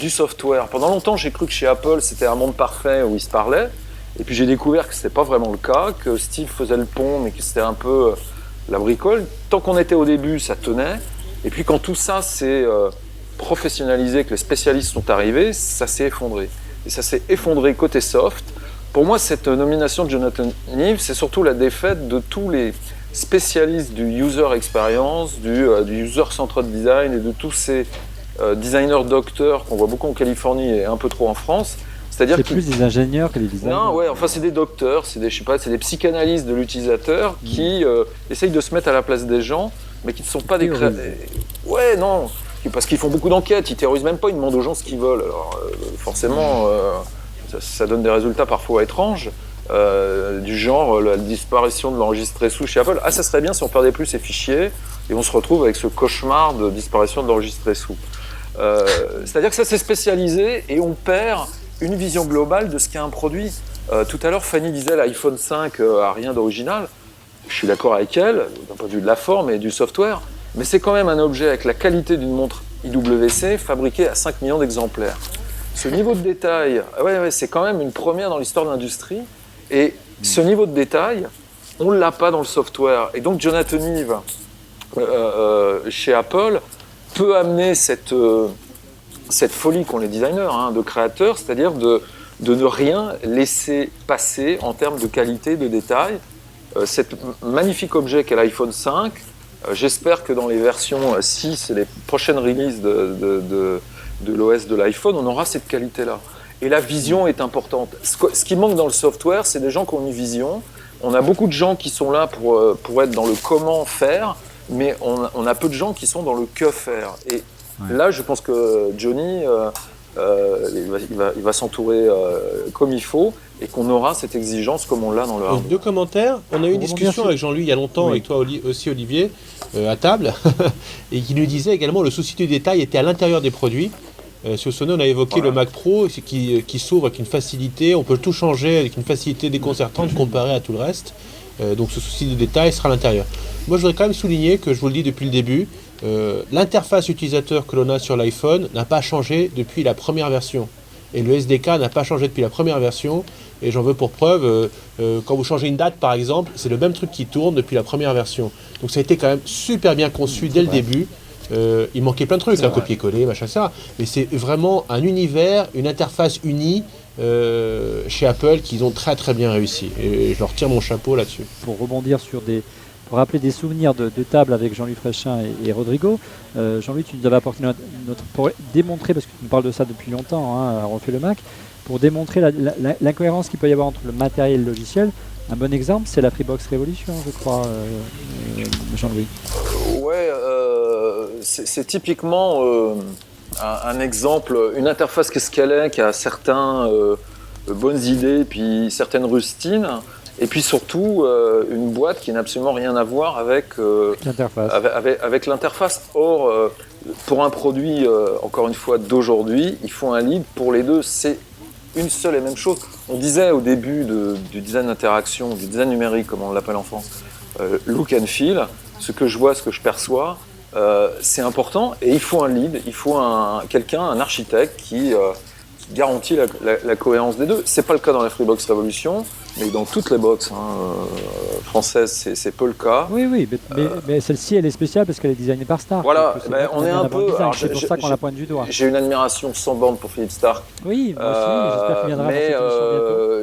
du software. Pendant longtemps, j'ai cru que chez Apple, c'était un monde parfait où ils se parlaient. Et puis j'ai découvert que ce n'était pas vraiment le cas, que Steve faisait le pont, mais que c'était un peu la bricole. Tant qu'on était au début, ça tenait. Et puis quand tout ça s'est professionnalisé, que les spécialistes sont arrivés, ça s'est effondré. Et ça s'est effondré côté soft. Pour moi, cette nomination de Jonathan Ive, c'est surtout la défaite de tous les spécialistes du user experience, du user-centered design et de tous ces designers docteurs qu'on voit beaucoup en Californie et un peu trop en France. C'est plus des ingénieurs que des designers. Non, ouais, enfin c'est des docteurs, c'est des psychanalystes de l'utilisateur qui essayent de se mettre à la place des gens, mais qui ne sont pas des créateurs. Ouais, non, parce qu'ils font beaucoup d'enquêtes, ils terrorisent même pas, ils demandent aux gens ce qu'ils veulent. Alors forcément, ça donne des résultats parfois étranges, du genre la disparition de l'enregistré sous chez Apple. Ah, ça serait bien si on perdait plus ces fichiers, et on se retrouve avec ce cauchemar de disparition de l'enregistré sous. C'est-à-dire que ça s'est spécialisé et on perd une vision globale de ce qu'est un produit. Tout à l'heure, Fanny disait l'iPhone 5 a rien d'original. Je suis d'accord avec elle, d'un point de vue de la forme et du software, mais c'est quand même un objet avec la qualité d'une montre IWC fabriquée à 5 millions d'exemplaires. Ce niveau de détail, c'est quand même une première dans l'histoire de l'industrie, et ce niveau de détail, on ne l'a pas dans le software. Et donc Jonathan Ive, chez Apple, peut amener cette folie qu'ont les designers, de créateurs, c'est-à-dire de ne rien laisser passer en termes de qualité, de détail. Cet magnifique objet qu'est l'iPhone 5, j'espère que dans les versions 6 et les prochaines releases de l'OS de l'iPhone, on aura cette qualité-là. Et la vision est importante. Ce qui manque dans le software, c'est des gens qui ont une vision. On a beaucoup de gens qui sont là pour être dans le comment faire, mais on a peu de gens qui sont dans le que faire. Et là, je pense que Johnny, il va s'entourer comme il faut et qu'on aura cette exigence comme on l'a dans le hardware. 2 commentaires. On a eu une discussion avec Jean-Louis il y a longtemps, avec toi aussi Olivier, à table, et qui nous disait également le souci du détail était à l'intérieur des produits. Sur Sono, on a évoqué le Mac Pro qui s'ouvre avec une facilité, on peut tout changer avec une facilité déconcertante comparée à tout le reste. Donc ce souci du détail sera à l'intérieur. Moi, je voudrais quand même souligner que, je vous le dis depuis le début, l'interface utilisateur que l'on a sur l'iPhone n'a pas changé depuis la première version. Et le SDK n'a pas changé depuis la première version. Et j'en veux pour preuve, quand vous changez une date par exemple, c'est le même truc qui tourne depuis la première version. Donc ça a été quand même super bien conçu dès le début. Il manquait plein de trucs, un copier-coller, machin, ça. Mais c'est vraiment un univers, une interface unie chez Apple qu'ils ont très très bien réussi. Et je leur tire mon chapeau là-dessus. Pour rebondir pour rappeler des souvenirs de table avec Jean-Louis Fréchin et Rodrigo, Jean-Louis, tu nous avais apporté pour démontrer, parce que tu nous parles de ça depuis longtemps, à Refait le Mac, pour démontrer l'incohérence qu'il peut y avoir entre le matériel et le logiciel. Un bon exemple, c'est la Freebox Revolution, je crois, Jean-Louis. Ouais, c'est typiquement un exemple, une interface qu'est-ce qu'elle est, qui a certaines bonnes idées, puis certaines rustines, et puis surtout une boîte qui n'a absolument rien à voir avec l'interface. Or, pour un produit, encore une fois, d'aujourd'hui, il faut un lead pour les deux. C'est une seule et même chose. On disait au début du design d'interaction, du design numérique, comme on l'appelle en France, look and feel, ce que je vois, ce que je perçois, c'est important, et il faut un lead, il faut un architecte qui garantit la cohérence des deux. C'est pas le cas dans la Freebox Revolution, mais dans toutes les box françaises, c'est peu le cas. Oui, mais celle-ci, elle est spéciale parce qu'elle est designée par Stark. Voilà, on est un peu... C'est pour ça qu'on la pointe du doigt. J'ai une admiration sans borne pour Philippe Stark. Oui, moi aussi, j'espère qu'il viendra mais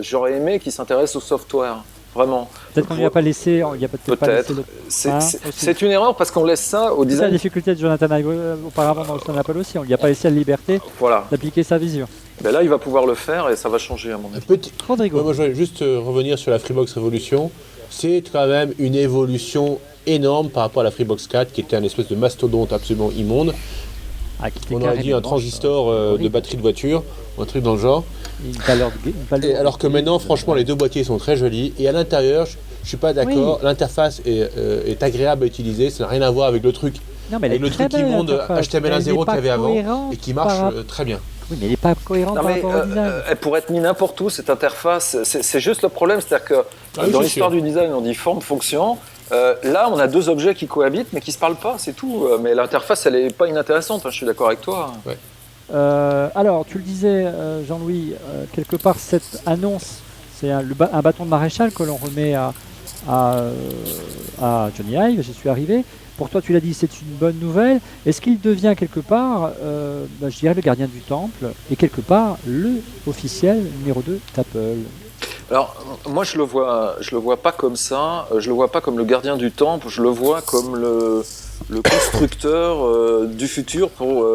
j'aurais aimé qu'il s'intéresse au software. Vraiment. Peut-être qu'on lui a pas laissé. Peut-être. C'est une erreur parce qu'on laisse ça au design. C'est la difficulté de Jonathan Ive auparavant dans le Sun Apple aussi. On lui a pas laissé la liberté d'appliquer sa vision. Ben là, il va pouvoir le faire et ça va changer à mon avis. Rodrigo. Ouais, moi, je voudrais juste revenir sur la Freebox Revolution. c'est quand même une évolution énorme par rapport à la Freebox 4 qui était un espèce de mastodonte absolument immonde. On aurait dit un transistor de batterie de voiture, ou un truc dans le genre. Et alors que maintenant, franchement, les deux boîtiers sont très jolis. Et à l'intérieur, je suis pas d'accord, l'interface est agréable à utiliser, ça n'a rien à voir avec le truc. Non, mais avec le truc immonde HTML 1.0 qu'il y avait avant et qui marche très bien. Oui, mais elle n'est pas cohérente par rapport au design. Elle pourrait être mise n'importe où, cette interface. C'est juste le problème, c'est-à-dire que dans l'histoire du design, on dit forme, fonction. Là, on a deux objets qui cohabitent, mais qui ne se parlent pas, c'est tout. Mais l'interface, elle n'est pas inintéressante, je suis d'accord avec toi. Ouais. Alors, tu le disais, Jean-Louis, quelque part, cette annonce, c'est un bâton de maréchal que l'on remet à Johnny Ive, j'y suis arrivé. Pour toi, tu l'as dit, c'est une bonne nouvelle. Est-ce qu'il devient quelque part, je dirais, le gardien du temple et quelque part le officiel numéro 2 d'Apple? Alors, moi, je le vois pas comme ça. Je le vois pas comme le gardien du temple. Je le vois comme le constructeur du futur pour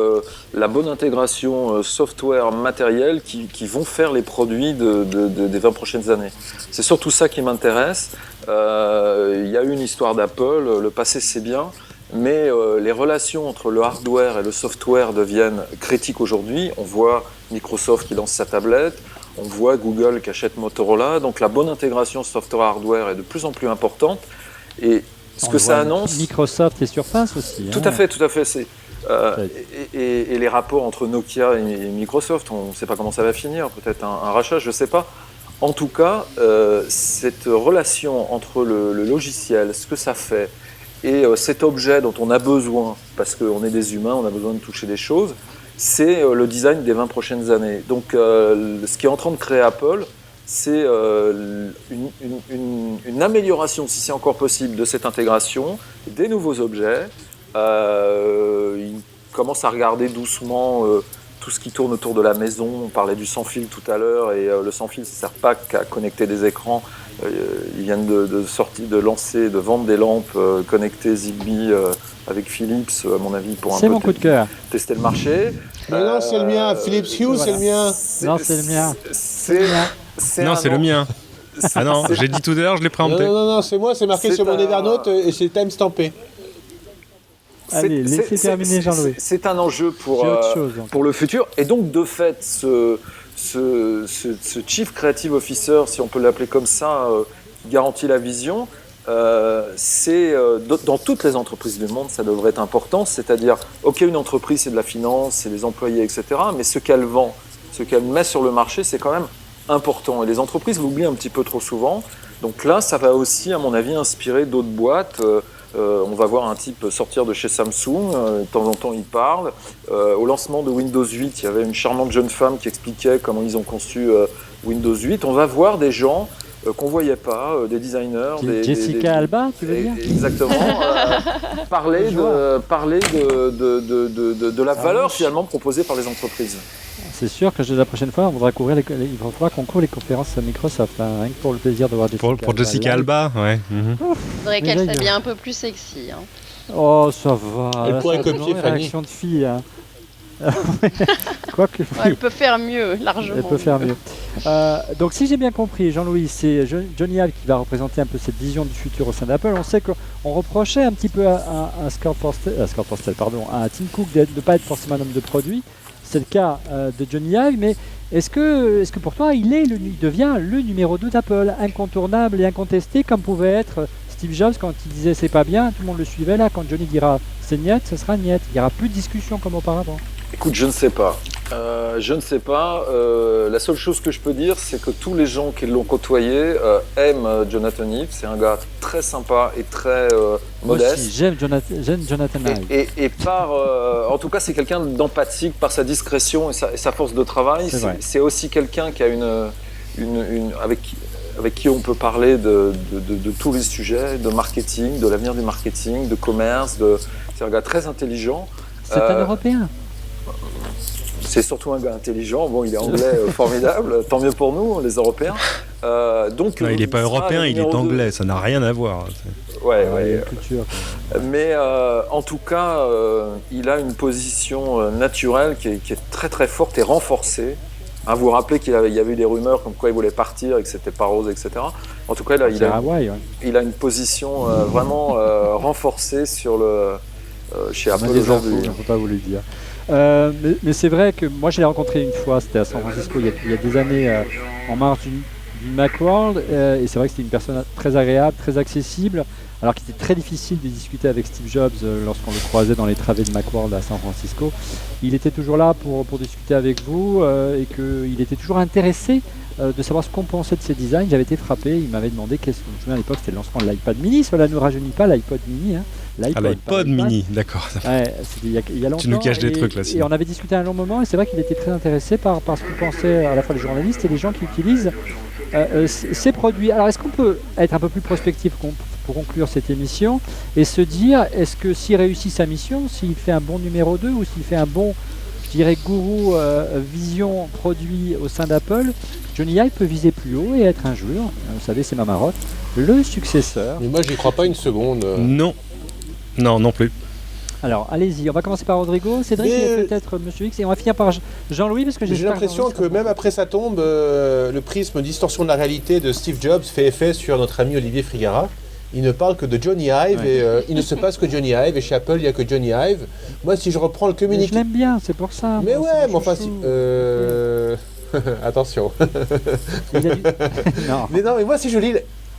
la bonne intégration software matériel qui vont faire les produits des 20 prochaines années. C'est surtout ça qui m'intéresse. Il y a eu une histoire d'Apple, le passé c'est bien, mais les relations entre le hardware et le software deviennent critiques aujourd'hui. On voit Microsoft qui lance sa tablette, on voit Google qui achète Motorola, donc la bonne intégration software-hardware est de plus en plus importante. Et ce que ça annonce... Microsoft et Surface aussi. Tout à fait. Et les rapports entre Nokia et Microsoft, on ne sait pas comment ça va finir, peut-être un rachat, je ne sais pas. En tout cas, cette relation entre le logiciel, ce que ça fait, et cet objet dont on a besoin, parce qu'on est des humains, on a besoin de toucher des choses, c'est le design des 20 prochaines années. Donc ce qui est en train de créer Apple, c'est une amélioration, si c'est encore possible, de cette intégration, des nouveaux objets. Il commence à regarder doucement tout ce qui tourne autour de la maison. On parlait du sans-fil tout à l'heure, et le sans-fil, ça ne sert pas qu'à connecter des écrans. Ils viennent de vendre des lampes connectées Zigbee avec Philips, à mon avis, pour un peu mon coup de cœur. Tester le marché. Mais non, c'est le mien. Philips Hue, voilà. C'est le mien. Non, c'est le mien. Non, c'est le mien. Ah non, j'ai dit tout à l'heure, je l'ai préempté. Non, c'est moi, c'est marqué sur mon Evernote et c'est time stampé. Allez, laissez terminer Jean-Louis. C'est un enjeu pour le futur. Et donc, de fait, ce Chief Creative Officer, si on peut l'appeler comme ça, qui garantit la vision, dans toutes les entreprises du monde, ça devrait être important. C'est-à-dire, ok, une entreprise, c'est de la finance, c'est des employés, etc. Mais ce qu'elle vend, ce qu'elle met sur le marché, c'est quand même important. Et les entreprises l'oublient un petit peu trop souvent. Donc là, ça va aussi, à mon avis, inspirer d'autres boîtes. On va voir un type sortir de chez Samsung, de temps en temps il parle. Au lancement de Windows 8, il y avait une charmante jeune femme qui expliquait comment ils ont conçu Windows 8. On va voir des gens qu'on ne voyait pas, des designers. Jessica Alba, tu veux dire? Exactement. Parler de la valeur finalement proposée par les entreprises. C'est sûr que la prochaine fois, il faudra qu'on couvre les conférences à Microsoft, hein, rien que pour le plaisir de voir Jessica Alba. Pour Jessica Alba, ouais. Il faudrait qu'elle s'habille un peu plus sexy. Hein. Oh, ça va. Elle pourrait copier Fanny. Réaction de fille. Hein. Quoique, oui. Elle peut faire mieux, largement. Elle peut faire mieux. Donc, si j'ai bien compris, Jean-Louis, c'est Johnny Ive qui va représenter un peu cette vision du futur au sein d'Apple. On sait qu'on reprochait un petit peu à Scott Forstall, à Tim Cook de ne pas être forcément un homme de produit. C'est le cas de Johnny Ive, mais est-ce que pour toi, il devient le numéro 2 d'Apple, incontournable et incontesté, comme pouvait être Steve Jobs quand il disait c'est pas bien, tout le monde le suivait là, quand Johnny dira c'est niet, ce sera niet. Il n'y aura plus de discussion comme auparavant. Écoute, je ne sais pas. La seule chose que je peux dire, c'est que tous les gens qui l'ont côtoyé aiment Jonathan Ive. C'est un gars très sympa et très modeste. Moi aussi, j'aime Jonathan Ive. Et en tout cas, c'est quelqu'un d'empathique par sa discrétion et sa force de travail. C'est aussi quelqu'un qui a avec qui on peut parler de tous les sujets, de marketing, de l'avenir du marketing, de commerce. C'est un gars très intelligent. C'est un Européen. C'est surtout un gars intelligent. Bon, il est anglais formidable. Tant mieux pour nous, les Européens. Non, il n'est pas européen, il est anglais. Ça n'a rien à voir. Ouais. Mais en tout cas, il a une position naturelle qui est très très forte et renforcée. Vous vous rappelez qu'il y avait eu des rumeurs comme quoi il voulait partir et que c'était pas rose, etc. En tout cas, là, C'est Hawaï, ouais. il a une position vraiment renforcée sur chez On a Apple des aujourd'hui. infos, on ne peut pas vous le dire. Mais c'est vrai que moi je l'ai rencontré une fois, c'était à San Francisco il y a des années, en marge d'une Macworld, et c'est vrai que c'était une personne très agréable, très accessible, alors qu'il était très difficile de discuter avec Steve Jobs lorsqu'on le croisait dans les travées de Macworld à San Francisco. Il était toujours là pour discuter avec vous, et qu'il était toujours intéressé de savoir ce qu'on pensait de ses designs. J'avais été frappé, il m'avait demandé qu'est-ce que je me souviens à l'époque, c'était le lancement de l'iPad mini. Cela ne rajeunit pas l'iPod mini, hein. L'iPod mini, d'accord. Ouais, c'était il y a longtemps. Tu nous caches des trucs là. Et on avait discuté un long moment, et c'est vrai qu'il était très intéressé par ce que pensaient à la fois les journalistes et les gens qui utilisent ces produits. Alors est-ce qu'on peut être un peu plus prospectif pour conclure cette émission et se dire, est-ce que s'il réussit sa mission, s'il fait un bon numéro 2 ou s'il fait un bon, je dirais, gourou vision produit au sein d'Apple, Johnny Ive peut viser plus haut et être un jour, vous savez c'est ma marotte, le successeur. Mais moi, j'y crois pas une seconde. Non plus. Alors allez-y, on va commencer par Rodrigo, Cédric et peut-être Monsieur X, et on va finir par Jean-Louis parce que J'ai l'impression que même après sa tombe, le prisme distorsion de la réalité de Steve Jobs fait effet sur notre ami Olivier Frigara. Il ne parle que de Johnny Ive et il ne se passe que Johnny Ive, et chez Apple il n'y a que Johnny Ive. Moi, si je reprends le Mais communiqué. je l'aime bien, c'est pour ça. Mais moi, ouais, c'est mais mon enfin, chouchou. attention. Il a dit- non. Mais non, mais moi, si je lis.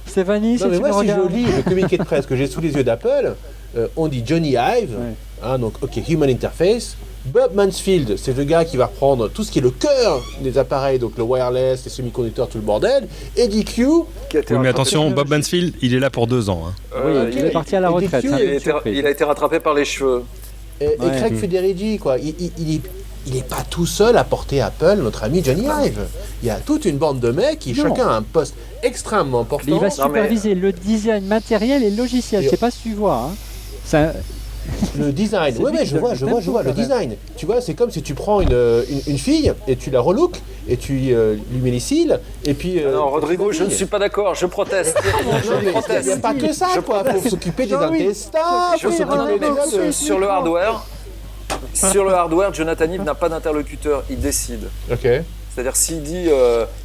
Stéphanie, Non, mais tu moi, me si je regardes. lis le communiqué de presse que j'ai sous les yeux d'Apple, on dit Johnny Ive, Ouais. hein, donc ok, Human Interface. Bob Mansfield, c'est le gars qui va reprendre tout ce qui est le cœur des appareils, donc le wireless, les semi-conducteurs, tout le bordel. Eddie Q, Qui a été Oui, mais rattrapé- attention, Bob Mansfield, il est là pour 2 ans. Hein. Oui, ok. il est parti à la Et retraite. DQ, hein, Il a, une été, surprise. il a été rattrapé par les cheveux. et Ouais. Craig Federighi, quoi. Il est pas tout seul à porter Apple, notre ami Johnny Ive. Il y a toute une bande de mecs qui Non. chacun a un poste extrêmement important. Mais il va Non, mais- superviser le design matériel et logiciel. Et- Je sais pas si tu vois. Hein. Ça- Le design, C'est oui, lui mais qui je donne vois, le je vois, tempo, le quand même. design. Tu vois, c'est comme si tu prends une fille et tu la relook et tu lui mets les cils et puis. non, Rodrigo, tu je ne t'habilles. suis pas d'accord, je proteste. Non, Je mais il n'y proteste. a pas que ça, Je quoi. Il faut s'occuper des Jean-Louis. intestins, il Je faut suis s'occuper des sur le hardware. Sur le hardware, Jonathan Ive n'a pas d'interlocuteur, il décide. Ok. C'est-à-dire s'il dit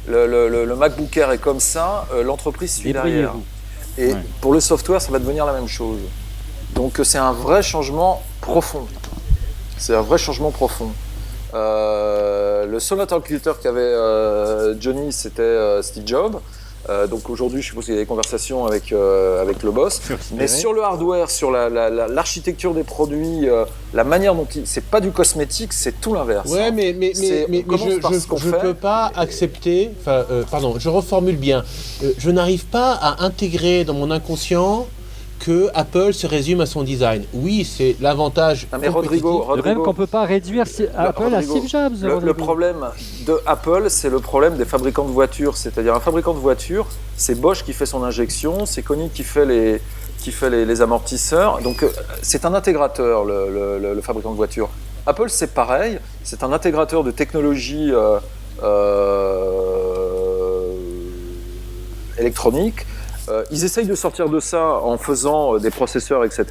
le MacBook Air est comme ça, l'entreprise suit derrière. Débrouillez-vous. Et Ouais. pour le software, ça va devenir la même chose. Donc c'est un vrai changement profond. C'est un vrai changement profond. Le seul interlocuteur qu'avait Johnny, c'était Steve Jobs. Donc aujourd'hui, je suppose qu'il y a des conversations avec le boss. Mais sur le hardware, sur l'architecture des produits, la manière dont c'est pas du cosmétique, c'est tout l'inverse. Ouais, mais On commence par ce qu'on je fait. peux pas accepter. Enfin, pardon, je reformule bien. Je n'arrive pas à intégrer dans mon inconscient que Apple se résume à son design. Oui, c'est l'avantage. Ah, mais Rodrigo, De même qu'on peut pas réduire Apple à Rodrigo, Steve Jobs. Le Rodrigo. problème de Apple, c'est le problème des fabricants de voitures. C'est-à-dire un fabricant de voitures, c'est Bosch qui fait son injection, c'est Koenig qui fait les amortisseurs. Donc c'est un intégrateur, le fabricant de voitures. Apple, c'est pareil. C'est un intégrateur de technologie électronique. Ils essayent de sortir de ça en faisant des processeurs, etc.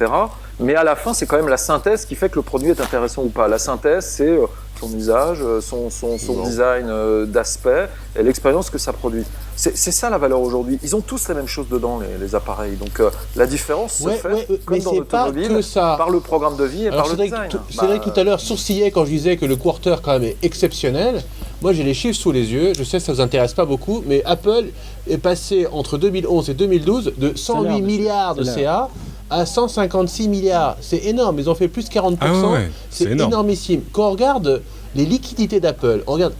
Mais à la fin, c'est quand même la synthèse qui fait que le produit est intéressant ou pas. La synthèse, c'est son usage, son design d'aspect et l'expérience que ça produit. C'est ça la valeur aujourd'hui. Ils ont tous la même chose dedans, les appareils. Donc la différence se fait, mais comme dans c'est pas l'automobile, que ça. par le programme de vie et Alors, par le Cédric, design. Cédric, tout à l'heure sourcillait quand je disais que le quarter quand même est exceptionnel. Moi, j'ai les chiffres sous les yeux. Je sais que ça vous intéresse pas beaucoup, mais Apple est passé entre 2011 et 2012 de 108 milliards de CA à 156 milliards. C'est énorme. Ils ont fait plus de 40%. Ah ouais, c'est c'est énorme. énormissime. Quand on regarde les liquidités d'Apple, on regarde.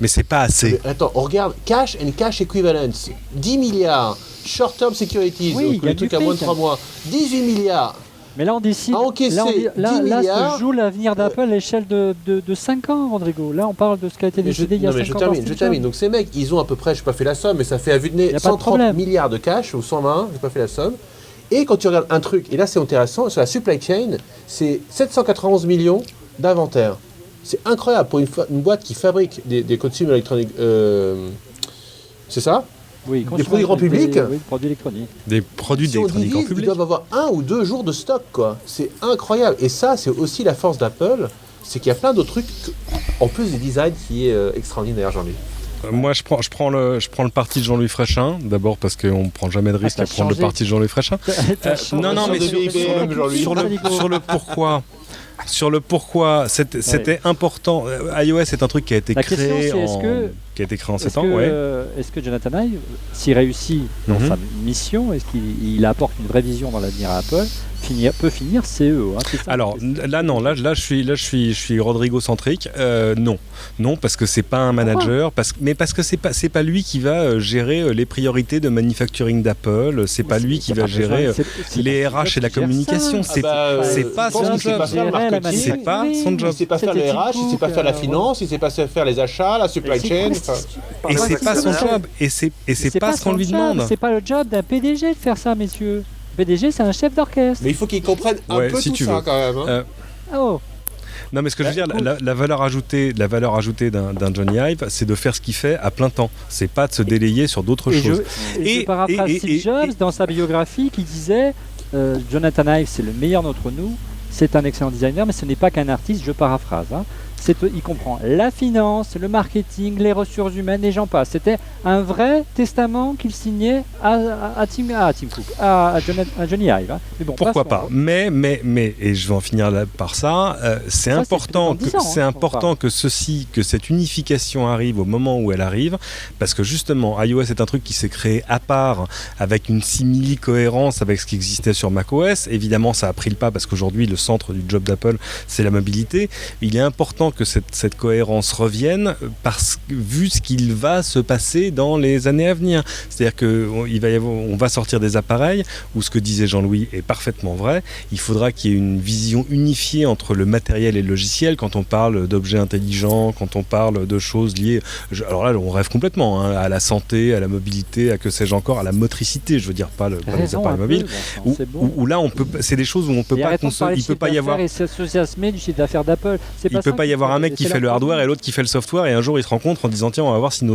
Mais c'est pas assez. Attends, on regarde cash and cash equivalence. 10 milliards. Short-term securities, Oui, donc il y a les du trucs à moins de fric. 3 mois. 18 milliards. Mais là, on décide. À encaisser là, 10 milliards. se joue l'avenir d'Apple à l'échelle de 5 ans, Rodrigo. Là, on parle de ce qui a été Mais décidé il y a non, 5 mais ans. je termine. Donc ces mecs, ils ont à peu près, je n'ai pas fait la somme, mais ça fait à vue de nez Y a pas de 130 problème. milliards de cash, ou 120, je n'ai pas fait la somme. Et quand tu regardes un truc, et là c'est intéressant, sur la supply chain, c'est 791 millions d'inventaire. C'est incroyable pour une boîte qui fabrique des consumer électroniques. C'est ça? Oui, Des produits grand public. Oui, produits électroniques. Des produits Si on d'électronique en divise, ils public. doivent avoir 1 ou 2 jours de stock, quoi. C'est incroyable. Et ça, c'est aussi la force d'Apple, c'est qu'il y a plein d'autres trucs, en plus du design qui est extraordinaire, Jean-Luc. Moi, je prends le parti de Jean-Louis Fréchin, d'abord parce qu'on ne prend jamais de risque t'as à prendre le changé. parti de Jean-Louis Fréchin. Non, mais sur le pourquoi, c'était important. iOS est un truc qui a été La question, créé c'est qui a été créé en est-ce 7 ans. est-ce que Jonathan Ive, s'il réussit dans sa mission, est-ce qu'il apporte une vraie vision dans l'avenir à Apple, peut finir CE. Hein, c'est ça, Alors là, je suis Rodrigo centrique. Non, parce que c'est pas un manager, parce que c'est pas lui qui va gérer les priorités de manufacturing d'Apple. C'est pas lui qui va gérer les RH et la communication. C'est pas son job. C'est pas son job. Il sait pas faire le RH, il sait pas faire la finance, il sait pas faire les achats, la supply chain. Et c'est pas son job. Et c'est pas ce qu'on lui demande. C'est pas le job d'un PDG de faire ça, messieurs. PDG, c'est un chef d'orchestre. Mais il faut qu'il comprenne un peu si tout tu ça veux. quand même. Non, mais ce que je veux dire, la valeur ajoutée d'un Johnny Ive, c'est de faire ce qu'il fait à plein temps. C'est pas de se délayer sur d'autres choses. Je paraphrase Steve Jobs dans sa biographie qui disait Jonathan Ive, c'est le meilleur d'entre nous. C'est un excellent designer, mais ce n'est pas qu'un artiste. Je paraphrase. Hein. Il comprend la finance, le marketing, les ressources humaines, et j'en passe. C'était un vrai testament qu'il signait à Tim Cook, à Johnny Ive. Hein. Mais bon, pourquoi pas. Mais, et je vais en finir là par ça, c'est important que cette unification arrive au moment où elle arrive, parce que justement, iOS est un truc qui s'est créé à part, avec une simili-cohérence avec ce qui existait sur macOS. Évidemment, ça a pris le pas, parce qu'aujourd'hui, le centre du job d'Apple, c'est la mobilité. Il est important que cette cohérence revienne, vu ce qu'il va se passer dans les années à venir. C'est-à-dire qu'on va sortir des appareils où ce que disait Jean-Louis est parfaitement vrai. Il faudra qu'il y ait une vision unifiée entre le matériel et le logiciel quand on parle d'objets intelligents, quand on parle de choses liées... Alors là, on rêve complètement, hein, à la santé, à la mobilité, à que sais-je encore, à la motricité, je veux dire, pas les appareils mobiles. Où là, c'est des choses où on peut pas consommer. Il peut pas y avoir... Et s'enthousiasmer du chiffre d'affaires d'Apple. Il peut pas y avoir un mec qui fait le hardware et l'autre qui fait le software, et un jour ils se rencontrent en disant tiens, on va voir si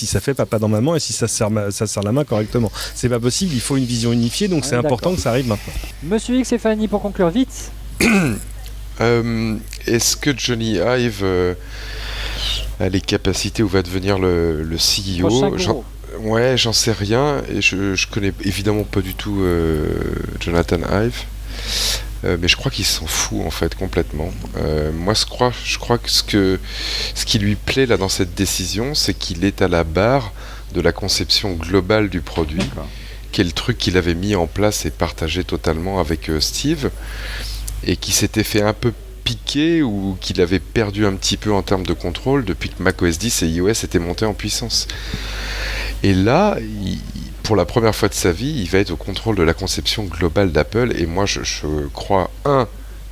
ça fait papa dans maman et si ça serre la main correctement. C'est pas possible, il faut une vision unifiée, donc c'est important que ça arrive maintenant. Monsieur X et Fanny, pour conclure vite. Est-ce que Johnny Ive a les capacités ou va devenir le CEO? J'en sais rien, et je connais évidemment pas du tout Jonathan Ive. Mais je crois qu'il s'en fout en fait complètement. Moi je crois que ce qui lui plaît là dans cette décision, c'est qu'il est à la barre de la conception globale du produit, qui est le truc qu'il avait mis en place et partagé totalement avec Steve, et qui s'était fait un peu piquer ou qu'il avait perdu un petit peu en termes de contrôle depuis que macOS 10 et iOS étaient montés en puissance. Et là, pour la première fois de sa vie, il va être au contrôle de la conception globale d'Apple, et moi je crois,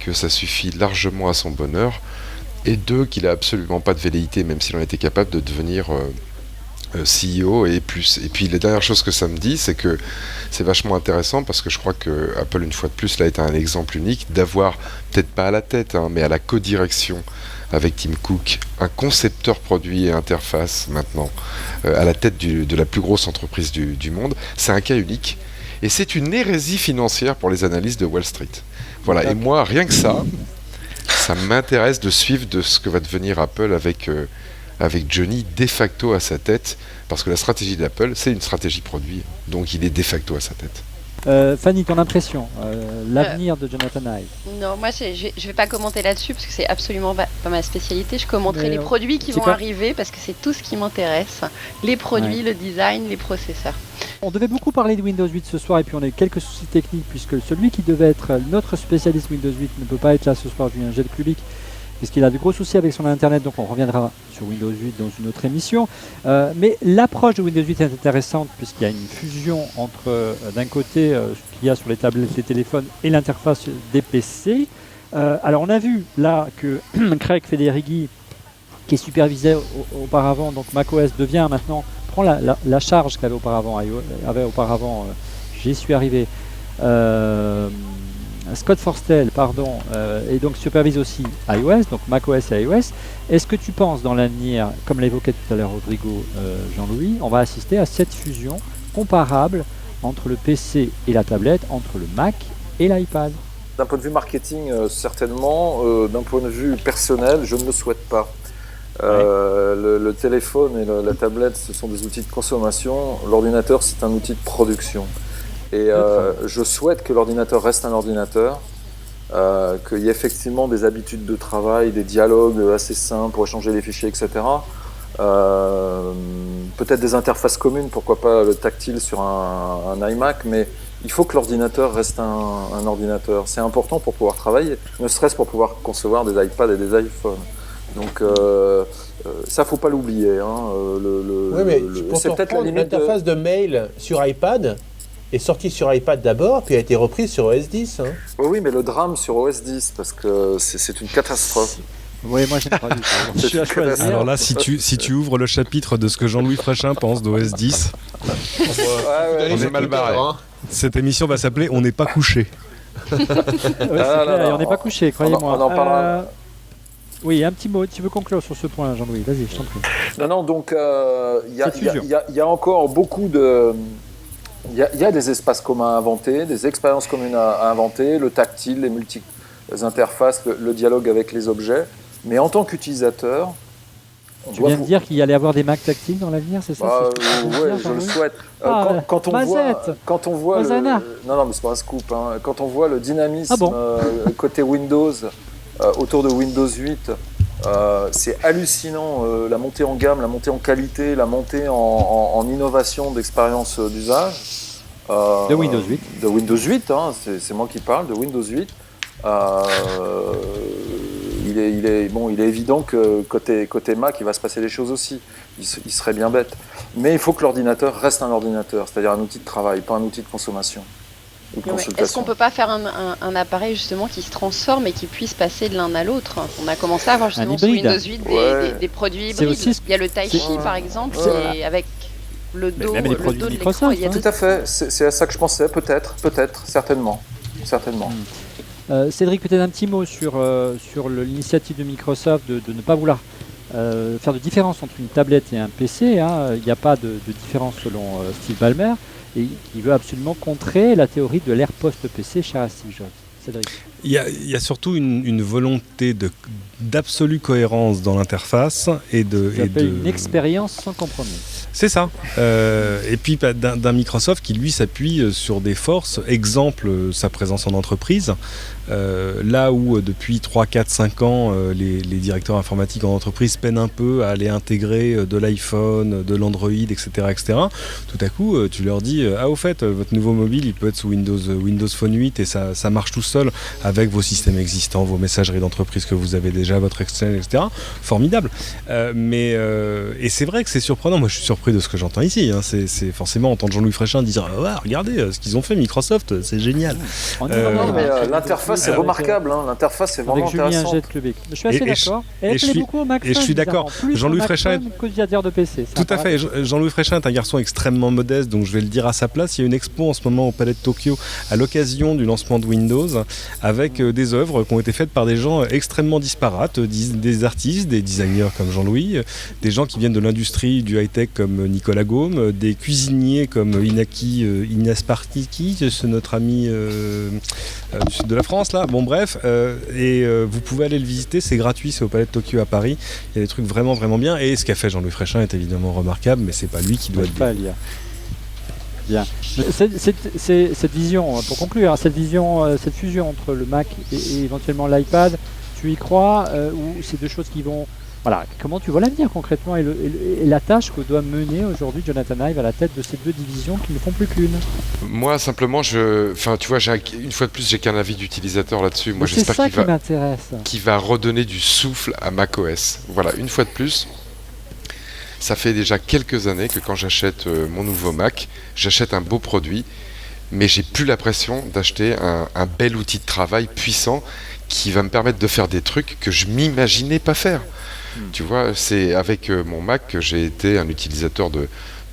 que ça suffit largement à son bonheur, et 2, qu'il a absolument pas de velléité, même s'il en était capable, de devenir CEO et plus. Et puis la dernière chose que ça me dit, c'est que c'est vachement intéressant, parce que je crois que Apple, une fois de plus, là, est un exemple unique d'avoir, peut-être pas à la tête, mais à la codirection avec Tim Cook, un concepteur produit et interface maintenant, à la tête de la plus grosse entreprise du monde. C'est un cas unique, et c'est une hérésie financière pour les analystes de Wall Street. Voilà, et moi, rien que ça m'intéresse de suivre de ce que va devenir Apple avec Johnny de facto à sa tête, parce que la stratégie d'Apple, c'est une stratégie produit, donc il est de facto à sa tête. Fanny, ton impression, l'avenir de Jonathan Ive? Non, moi je vais pas commenter là-dessus parce que c'est absolument pas ma spécialité. Je commenterai les produits qui vont arriver, parce que c'est tout ce qui m'intéresse. Les produits, le design, les processeurs. On devait beaucoup parler de Windows 8 ce soir, et puis on a eu quelques soucis techniques, puisque celui qui devait être notre spécialiste Windows 8 ne peut pas être là ce soir, Julien Gelpublic, puisqu'il a de gros soucis avec son internet, donc on reviendra sur Windows 8 dans une autre émission. Mais l'approche de Windows 8 est intéressante, puisqu'il y a une fusion entre, d'un côté, ce qu'il y a sur les tablettes, les téléphones, et l'interface des PC. Alors on a vu là que Craig Federighi, qui supervisait auparavant, donc macOS, prend la charge qu'avait auparavant, j'y suis arrivé. Scott Forstell, et donc supervise aussi iOS, donc macOS et iOS. Est-ce que tu penses dans l'avenir, comme l'évoquait tout à l'heure Rodrigo, Jean-Louis, on va assister à cette fusion comparable entre le PC et la tablette, entre le Mac et l'iPad? D'un point de vue marketing, certainement. D'un point de vue personnel, je ne le souhaite pas. Le téléphone et la tablette, ce sont des outils de consommation. L'ordinateur, c'est un outil de production. Et je souhaite que l'ordinateur reste un ordinateur, qu'il y ait effectivement des habitudes de travail, des dialogues assez simples pour échanger les fichiers, etc. Peut-être des interfaces communes, pourquoi pas le tactile sur un iMac, mais il faut que l'ordinateur reste un ordinateur. C'est important pour pouvoir travailler, ne serait-ce pour pouvoir concevoir des iPads et des iPhones. Donc ça, faut pas l'oublier. Oui, mais c'est peut-être l'interface de mail sur iPad est sortie sur iPad d'abord, puis a été reprise sur OS X. Hein. Oui, mais le drame sur OS X, parce que c'est une catastrophe. Oui, moi j'aime pas du tout. Je suis à choisir. Alors là, si tu ouvres le chapitre de ce que Jean-Louis Fréchin pense d'OS 10, On est mal barré. cette émission va s'appeler On n'est pas couché. Ouais, c'est clair, et on n'est pas couché, croyez-moi. On en parlera. Oui, un petit mot. Tu veux conclure sur ce point, Jean-Louis? Vas-y, je t'en prie. Non, donc il y a encore beaucoup de... Il y a des espaces communs à inventer, des expériences communes à inventer, le tactile, les multiples interfaces, le dialogue avec les objets. Mais en tant qu'utilisateur, Tu viens de dire qu'il y allait avoir des Mac tactiles dans l'avenir, c'est ça? Oui, je le souhaite. Quand on voit non, mais c'est pas un scoop. Hein. Quand on voit le dynamisme côté Windows, autour de Windows 8, c'est hallucinant. La montée en gamme, la montée en qualité, la montée en innovation d'expérience d'usage. De Windows 8. De Windows 8, hein, c'est moi qui parle, de Windows 8. Il est évident que côté Mac, il va se passer des choses aussi. Il serait bien bête. Mais il faut que l'ordinateur reste un ordinateur, c'est-à-dire un outil de travail, pas un outil de consommation ou de consultation. Est-ce qu'on peut pas faire un appareil justement qui se transforme et qui puisse passer de l'un à l'autre? On a commencé à avoir justement sur Windows 8 des produits hybrides. Il y a le Taichi par exemple, et avec le dos, même les produits dos de Microsoft, l'écran. Tout à fait, c'est à ça que je pensais, peut-être, certainement. Cédric, peut-être un petit mot sur l'initiative de Microsoft de ne pas vouloir faire de différence entre une tablette et un PC. Il n'y a pas de différence selon Steve Ballmer, et qui veut absolument contrer la théorie de l'ère post-PC cher à Steve Jobs. Cédric. Il y a surtout une volonté d'absolue cohérence dans l'interface et une expérience sans compromis. C'est ça. Et puis d'un Microsoft qui lui s'appuie sur des forces, exemple sa présence en entreprise, là où depuis 3, 4, 5 ans les directeurs informatiques en entreprise peinent un peu à aller intégrer de l'iPhone, de l'Android, etc., etc. Tout à coup tu leur dis au fait votre nouveau mobile il peut être sous Windows Phone 8 et ça marche tout seul avec vos systèmes existants, vos messageries d'entreprise que vous avez déjà, votre Excel, etc. Formidable. Et c'est vrai que c'est surprenant. Moi je suis surpris de ce que j'entends ici. Hein. C'est forcément entendre Jean-Louis Fréchin dire regardez ce qu'ils ont fait Microsoft, c'est génial. L'interface est remarquable. Hein. L'interface est vraiment intéressante. Je suis assez d'accord. Et je suis beaucoup au Mac. Et je suis d'accord. Jean-Louis Fréchin de PC. Tout à fait. Jean-Louis Fréchin est un garçon extrêmement modeste, donc je vais le dire à sa place. Il y a une expo en ce moment au Palais de Tokyo à l'occasion du lancement de Windows, avec des œuvres qui ont été faites par des gens extrêmement disparates, des artistes, des designers comme Jean-Louis, des gens qui viennent de l'industrie du high-tech comme Nicolas Gaume, des cuisiniers comme Inaki Inaspartiki, c'est notre ami du sud de la France là. Bon bref, vous pouvez aller le visiter, c'est gratuit, c'est au Palais de Tokyo à Paris. Il y a des trucs vraiment vraiment bien. Et ce qu'a fait Jean-Louis Fréchin est évidemment remarquable, mais c'est pas lui qui doit le dire. Bien. Cette vision, pour conclure, cette fusion entre le Mac et éventuellement l'iPad, tu y crois ou c'est deux choses qui vont... Voilà, comment tu vois l'avenir concrètement et la tâche que doit mener aujourd'hui Jonathan Ive à la tête de ces deux divisions qui ne font plus qu'une? Moi, simplement, tu vois, une fois de plus, j'ai qu'un avis d'utilisateur là-dessus. Moi, j'espère qu'il va redonner du souffle à macOS. Voilà, une fois de plus. Ça fait déjà quelques années que quand j'achète mon nouveau Mac, j'achète un beau produit, mais j'ai plus l'impression d'acheter un bel outil de travail puissant qui va me permettre de faire des trucs que je m'imaginais pas faire. Tu vois, c'est avec mon Mac que j'ai été un utilisateur de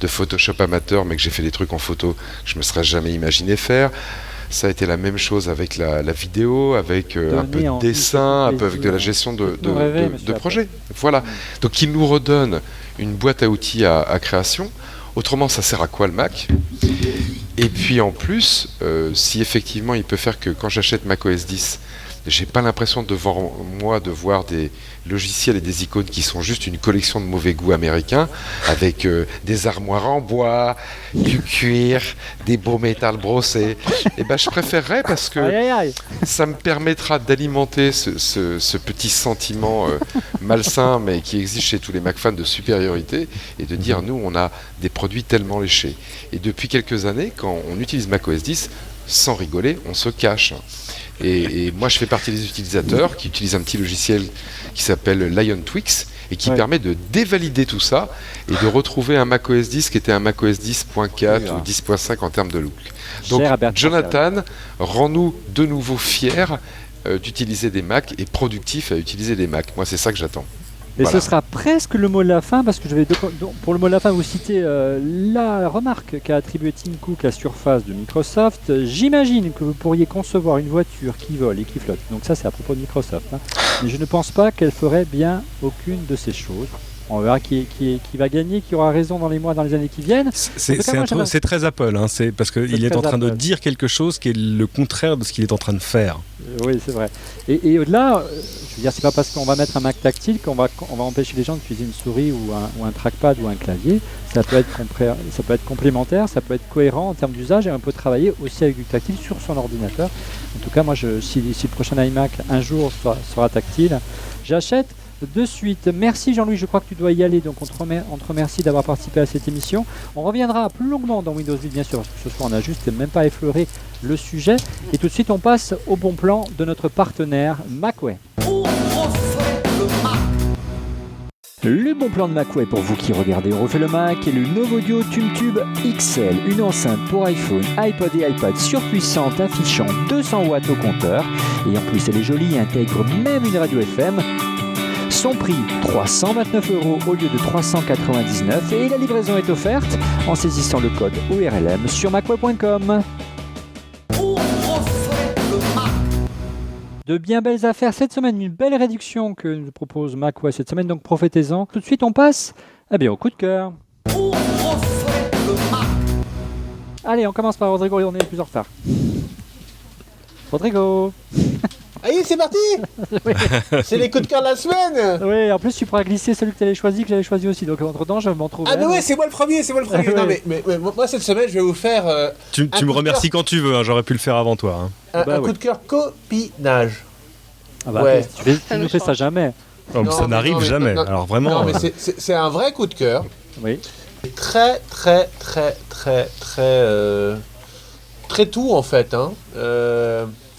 Photoshop amateur, mais que j'ai fait des trucs en photo que je me serais jamais imaginé faire. Ça a été la même chose avec la vidéo, avec un peu de dessin, un peu avec de la gestion de projet. Voilà. Donc il nous redonne une boîte à outils à création. Autrement, ça sert à quoi le Mac? Et puis en plus, si effectivement il peut faire que quand j'achète macOS 10, J'ai pas l'impression devant moi de voir des logiciels et des icônes qui sont juste une collection de mauvais goût américains avec des armoires en bois, du cuir, des beaux métals brossés. Et ben, je préférerais parce que Aïe, aïe, aïe. ça me permettra d'alimenter ce petit sentiment malsain, mais qui existe chez tous les Mac fans de supériorité, et de dire, nous, on a des produits tellement léchés. Et depuis quelques années, quand on utilise macOS 10, sans rigoler, on se cache. Et moi, je fais partie des utilisateurs qui utilisent un petit logiciel qui s'appelle LionTwix et qui permet de dévalider tout ça et de retrouver un macOS 10 qui était un macOS 10.4 ou 10.5 en termes de look. Donc, Jonathan, rends-nous de nouveau fiers d'utiliser des Macs et productifs à utiliser des Macs. Moi, c'est ça que j'attends. Et ce sera presque le mot de la fin, parce que je vais, pour le mot de la fin, vous citer la remarque qu'a attribuée Tim Cook à Surface de Microsoft. J'imagine que vous pourriez concevoir une voiture qui vole et qui flotte. Donc ça, c'est à propos de Microsoft. Hein. Mais je ne pense pas qu'elle ferait bien aucune de ces choses. On verra qui va gagner, qui aura raison dans les mois, dans les années qui viennent. C'est très Apple, hein, c'est parce qu'il est en train de dire quelque chose qui est le contraire de ce qu'il est en train de faire. Oui, c'est vrai. Et au-delà, je veux dire, c'est pas parce qu'on va mettre un Mac tactile qu'on va empêcher les gens d'utiliser une souris ou un trackpad ou un clavier. Ça peut être complémentaire, ça peut être cohérent en termes d'usage, et on peut travailler aussi avec du tactile sur son ordinateur. En tout cas, moi, si le prochain iMac un jour sera tactile, j'achète de suite. Merci Jean-Louis, je crois que tu dois y aller, donc on te remercie d'avoir participé à cette émission. On reviendra plus longuement dans Windows 8 bien sûr, parce que ce soir on n'a juste même pas effleuré le sujet. Et tout de suite on passe au bon plan de notre partenaire Macway. Le bon plan de Macway pour vous qui regardez On refait le Mac est le Novodio TuneTube XL, une enceinte pour iPhone, iPod et iPad surpuissante affichant 200 watts au compteur, et en plus elle est jolie et intègre même une radio FM. Son prix 329 € au lieu de 399 et la livraison est offerte en saisissant le code ORLM sur macway.com. De bien belles affaires cette semaine, une belle réduction que nous propose Macway cette semaine, donc profitez-en. Tout de suite on passe au coup de cœur. Allez, on commence par Rodrigo et on est plus en retard. Rodrigo. Allez, c'est parti. Oui. C'est les coups de cœur de la semaine. Oui, en plus tu pourras glisser celui que tu avais choisi, que j'avais choisi aussi. Donc entre temps, je vais m'en trouver. Ah mais ouais, c'est moi le premier. Non, mais moi cette semaine, je vais vous faire. Tu me remercies quand tu veux. Hein, j'aurais pu le faire avant toi. Hein. Un coup de cœur copinage. Ah bah ouais. Tu ne fais ça jamais. Non, ça n'arrive jamais. Alors vraiment. Non, mais c'est un vrai coup de cœur. Oui. Très tout en fait. Hein.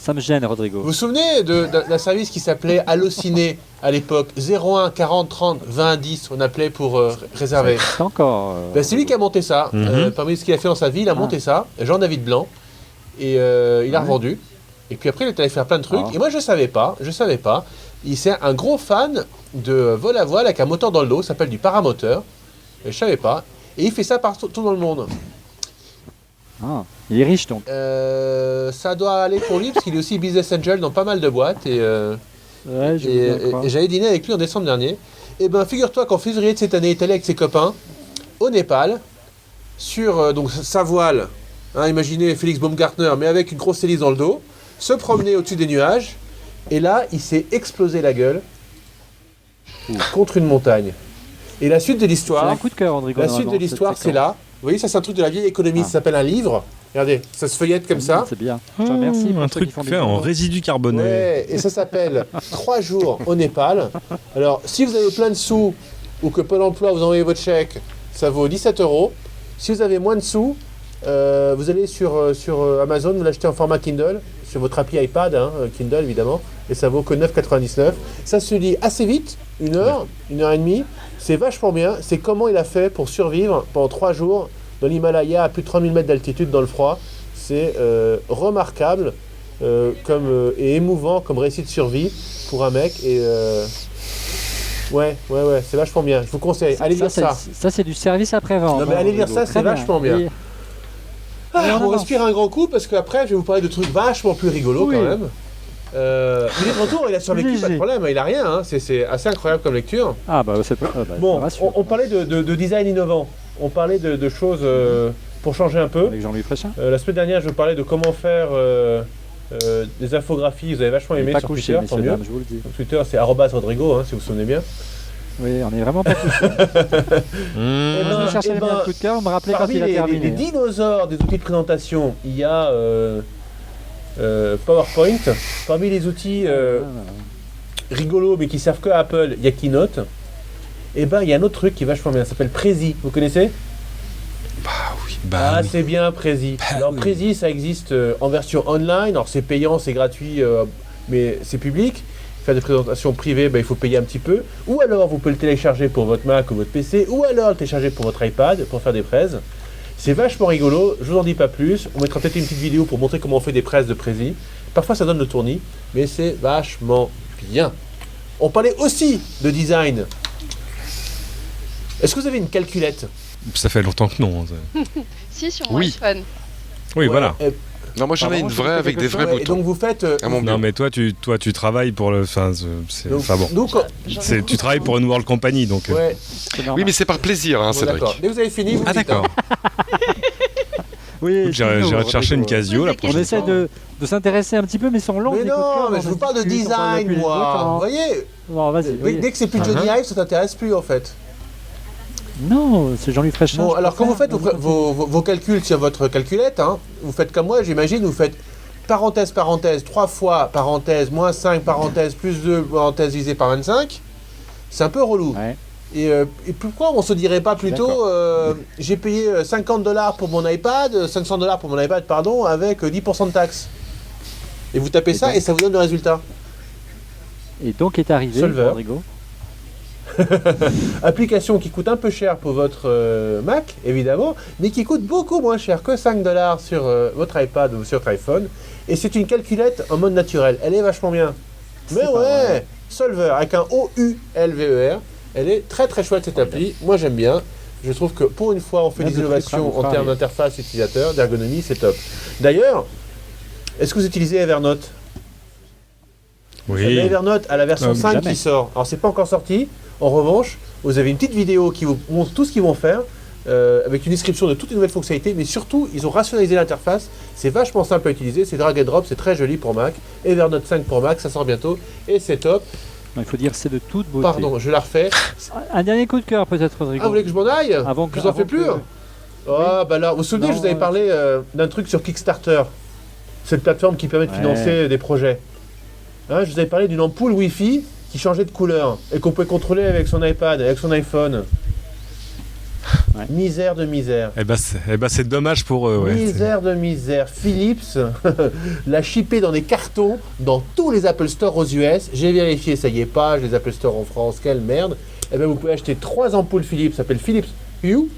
Ça me gêne, Rodrigo. Vous vous souvenez d'un service qui s'appelait Allociné à l'époque, 01 40 30 20 10, on appelait pour réserver. C'est encore. C'est lui qui a monté ça. Parmi ce qu'il a fait dans sa vie, il a monté ça, Jean-David Blanc, et il a revendu. Et puis après, il est allé faire plein de trucs. Et moi, je savais pas. C'est un gros fan de vol à voile avec un moteur dans le dos, ça s'appelle du paramoteur. Et je savais pas. Et il fait ça partout dans le monde. Ah, il est riche donc. Ça doit aller pour lui parce qu'il est aussi business angel dans pas mal de boîtes et j'avais dîné avec lui en décembre dernier. Et ben figure-toi qu'en février de cette année, il est allé avec ses copains au Népal sur donc sa voile. Hein, imaginez Félix Baumgartner mais avec une grosse hélice dans le dos, se promener au-dessus des nuages et là il s'est explosé la gueule contre une montagne. Et la suite de l'histoire. C'est un coup de cœur, Rodrigo. La suite de l'histoire, c'est là. Vous voyez, ça c'est un truc de la vieille économie, ça s'appelle un livre. Regardez, ça se feuillette comme ça. C'est bien. Merci. Un truc fait en résidu carboné. Ouais, et ça s'appelle 3 jours au Népal. Alors, si vous avez plein de sous ou que Pôle emploi vous envoie votre chèque, ça vaut 17 €. Si vous avez moins de sous, vous allez sur Amazon, vous l'achetez en format Kindle, sur votre appli iPad, hein, Kindle évidemment, et ça vaut que 9,99 €. Ça se lit assez vite, 1 heure, 1 heure et demie. C'est vachement bien. C'est comment il a fait pour survivre pendant 3 jours dans l'Himalaya à plus de 3000 mètres d'altitude dans le froid. C'est remarquable et émouvant comme récit de survie pour un mec. Et ouais, c'est vachement bien. Je vous conseille. Allez lire ça. Ça, c'est du service après-vente. Non, mais allez lire ça, c'est vachement bien. On respire un grand coup parce qu'après, je vais vous parler de trucs vachement plus rigolos quand même. Il est de retour, il a survécu, pas de problème, il a rien, hein. C'est assez incroyable comme lecture. Ah bah c'est bon, on parlait de design innovant, on parlait de choses pour changer un peu. Avec Jean-Louis Fréchin. La semaine dernière, je parlais de comment faire des infographies, vous avez vachement On n'est aimé pas sur couché, Twitter, tant messieurs, mieux. dames, je vous le dis. Sur Twitter, c'est @Rodrigo, hein, si vous vous souvenez bien. Oui, on est vraiment pas couché. Eh Moi, je ben, me cherchais eh bien ben, le coup de cœur, on me rappelait quand Parmi il a les terminé. dinosaures des outils de présentation, il y a PowerPoint. Parmi les outils rigolos mais qui servent que à Apple, il y a Keynote. Et ben il y a un autre truc qui est vachement bien, ça s'appelle Prezi. Vous connaissez? Bah oui. C'est bien Prezi. Alors Prezi, ça existe en version online. Alors c'est payant, c'est gratuit, mais c'est public. Faire des présentations privées, il faut payer un petit peu. Ou alors vous pouvez le télécharger pour votre Mac ou votre PC, ou alors le télécharger pour votre iPad pour faire des presse. C'est vachement rigolo, je vous en dis pas plus. On mettra peut-être une petite vidéo pour montrer comment on fait des presses de Prezi. Parfois ça donne le tournis, mais c'est vachement bien. On parlait aussi de design. Est-ce que vous avez une calculette? Ça fait longtemps que non. Si, sur mon Oui. iPhone. Oui, voilà. Non, moi j'en ai Pardon, une je vraie fais avec quelque des vrais Ouais, et boutons. donc vous faites. À mon Non, bureau. mais toi, tu travailles pour le. Enfin, enfin bon. Donc, Tu travailles pour une World Company, donc. ouais, C'est Oui, normal. mais c'est par plaisir, hein, bon, Cédric. d'accord. Dès que vous avez fini, vous Ah me dites, d'accord. Oui, J'irai excuse-nous, te chercher une Rodrigo. Casio la On On prochaine essaie fois. de s'intéresser un petit peu, mais ils sont longs. Mais les coups de non, cœur, mais on je vous parle de discute, on parle design, depuis le moi. temps. Vous voyez, Bon, vas-y. dès, oui. dès que c'est plus Johnny Ive, ça t'intéresse plus en fait. Non, c'est Jean-Luc Fréchin. Bon, je alors quand vous préfère. faites vos calculs sur votre calculette, hein, vous faites comme moi, j'imagine, vous faites parenthèse, parenthèse, 3 fois, parenthèse, moins 5, parenthèse, plus 2, parenthèse divisé par 25. C'est un peu relou. Ouais. Et pourquoi on se dirait pas plutôt, j'ai payé $50 pour mon iPad, $500 pour mon iPad, pardon, avec 10% de taxes. Et vous tapez ça ben. et ça vous donne le résultat. Et donc est arrivé, Solver. Rodrigo. Application qui coûte un peu cher pour votre Mac, évidemment, mais qui coûte beaucoup moins cher que $5 sur votre iPad ou sur votre iPhone. Et c'est une calculette en mode naturel. Elle est vachement bien. Mais C'est pas ouais, vrai. Solver avec un O-U-L-V-E-R. Elle est très très chouette cette appli. Moi j'aime bien. Je trouve que pour une fois on fait Là, des de trucs à innovations vous en termes parler. d'interface utilisateur, d'ergonomie, c'est top. D'ailleurs, est-ce que vous utilisez Evernote? Vous avez Oui. Evernote à la version 5 jamais. qui sort. Alors c'est pas encore sorti. En revanche, vous avez une petite vidéo qui vous montre tout ce qu'ils vont faire, avec une description de toutes les nouvelles fonctionnalités, mais surtout ils ont rationalisé l'interface. C'est vachement simple à utiliser, c'est drag and drop, c'est très joli pour Mac. Evernote 5 pour Mac, ça sort bientôt et c'est top. Non, il faut dire que c'est de toute beauté. Pardon, je la refais. Un dernier coup de cœur peut-être, Rodrigo. Ah, vous voulez que je m'en aille? Avant Je vous en fais plus? Ah bah là, vous vous souvenez, Non, je vous avais parlé d'un truc sur Kickstarter, cette plateforme qui permet de Ouais. financer des projets. Hein, je vous avais parlé d'une ampoule Wi-Fi qui changeait de couleur et qu'on pouvait contrôler avec son iPad, avec son iPhone. Ouais. Misère de misère. Eh ben, c'est dommage pour eux. Ouais. Misère de misère. Philips l'a shippé dans des cartons dans tous les Apple Store aux US. J'ai vérifié, ça y est pas, les Apple Store en France, quelle merde. Eh ben vous pouvez acheter 3 ampoules Philips, ça s'appelle Philips Hue.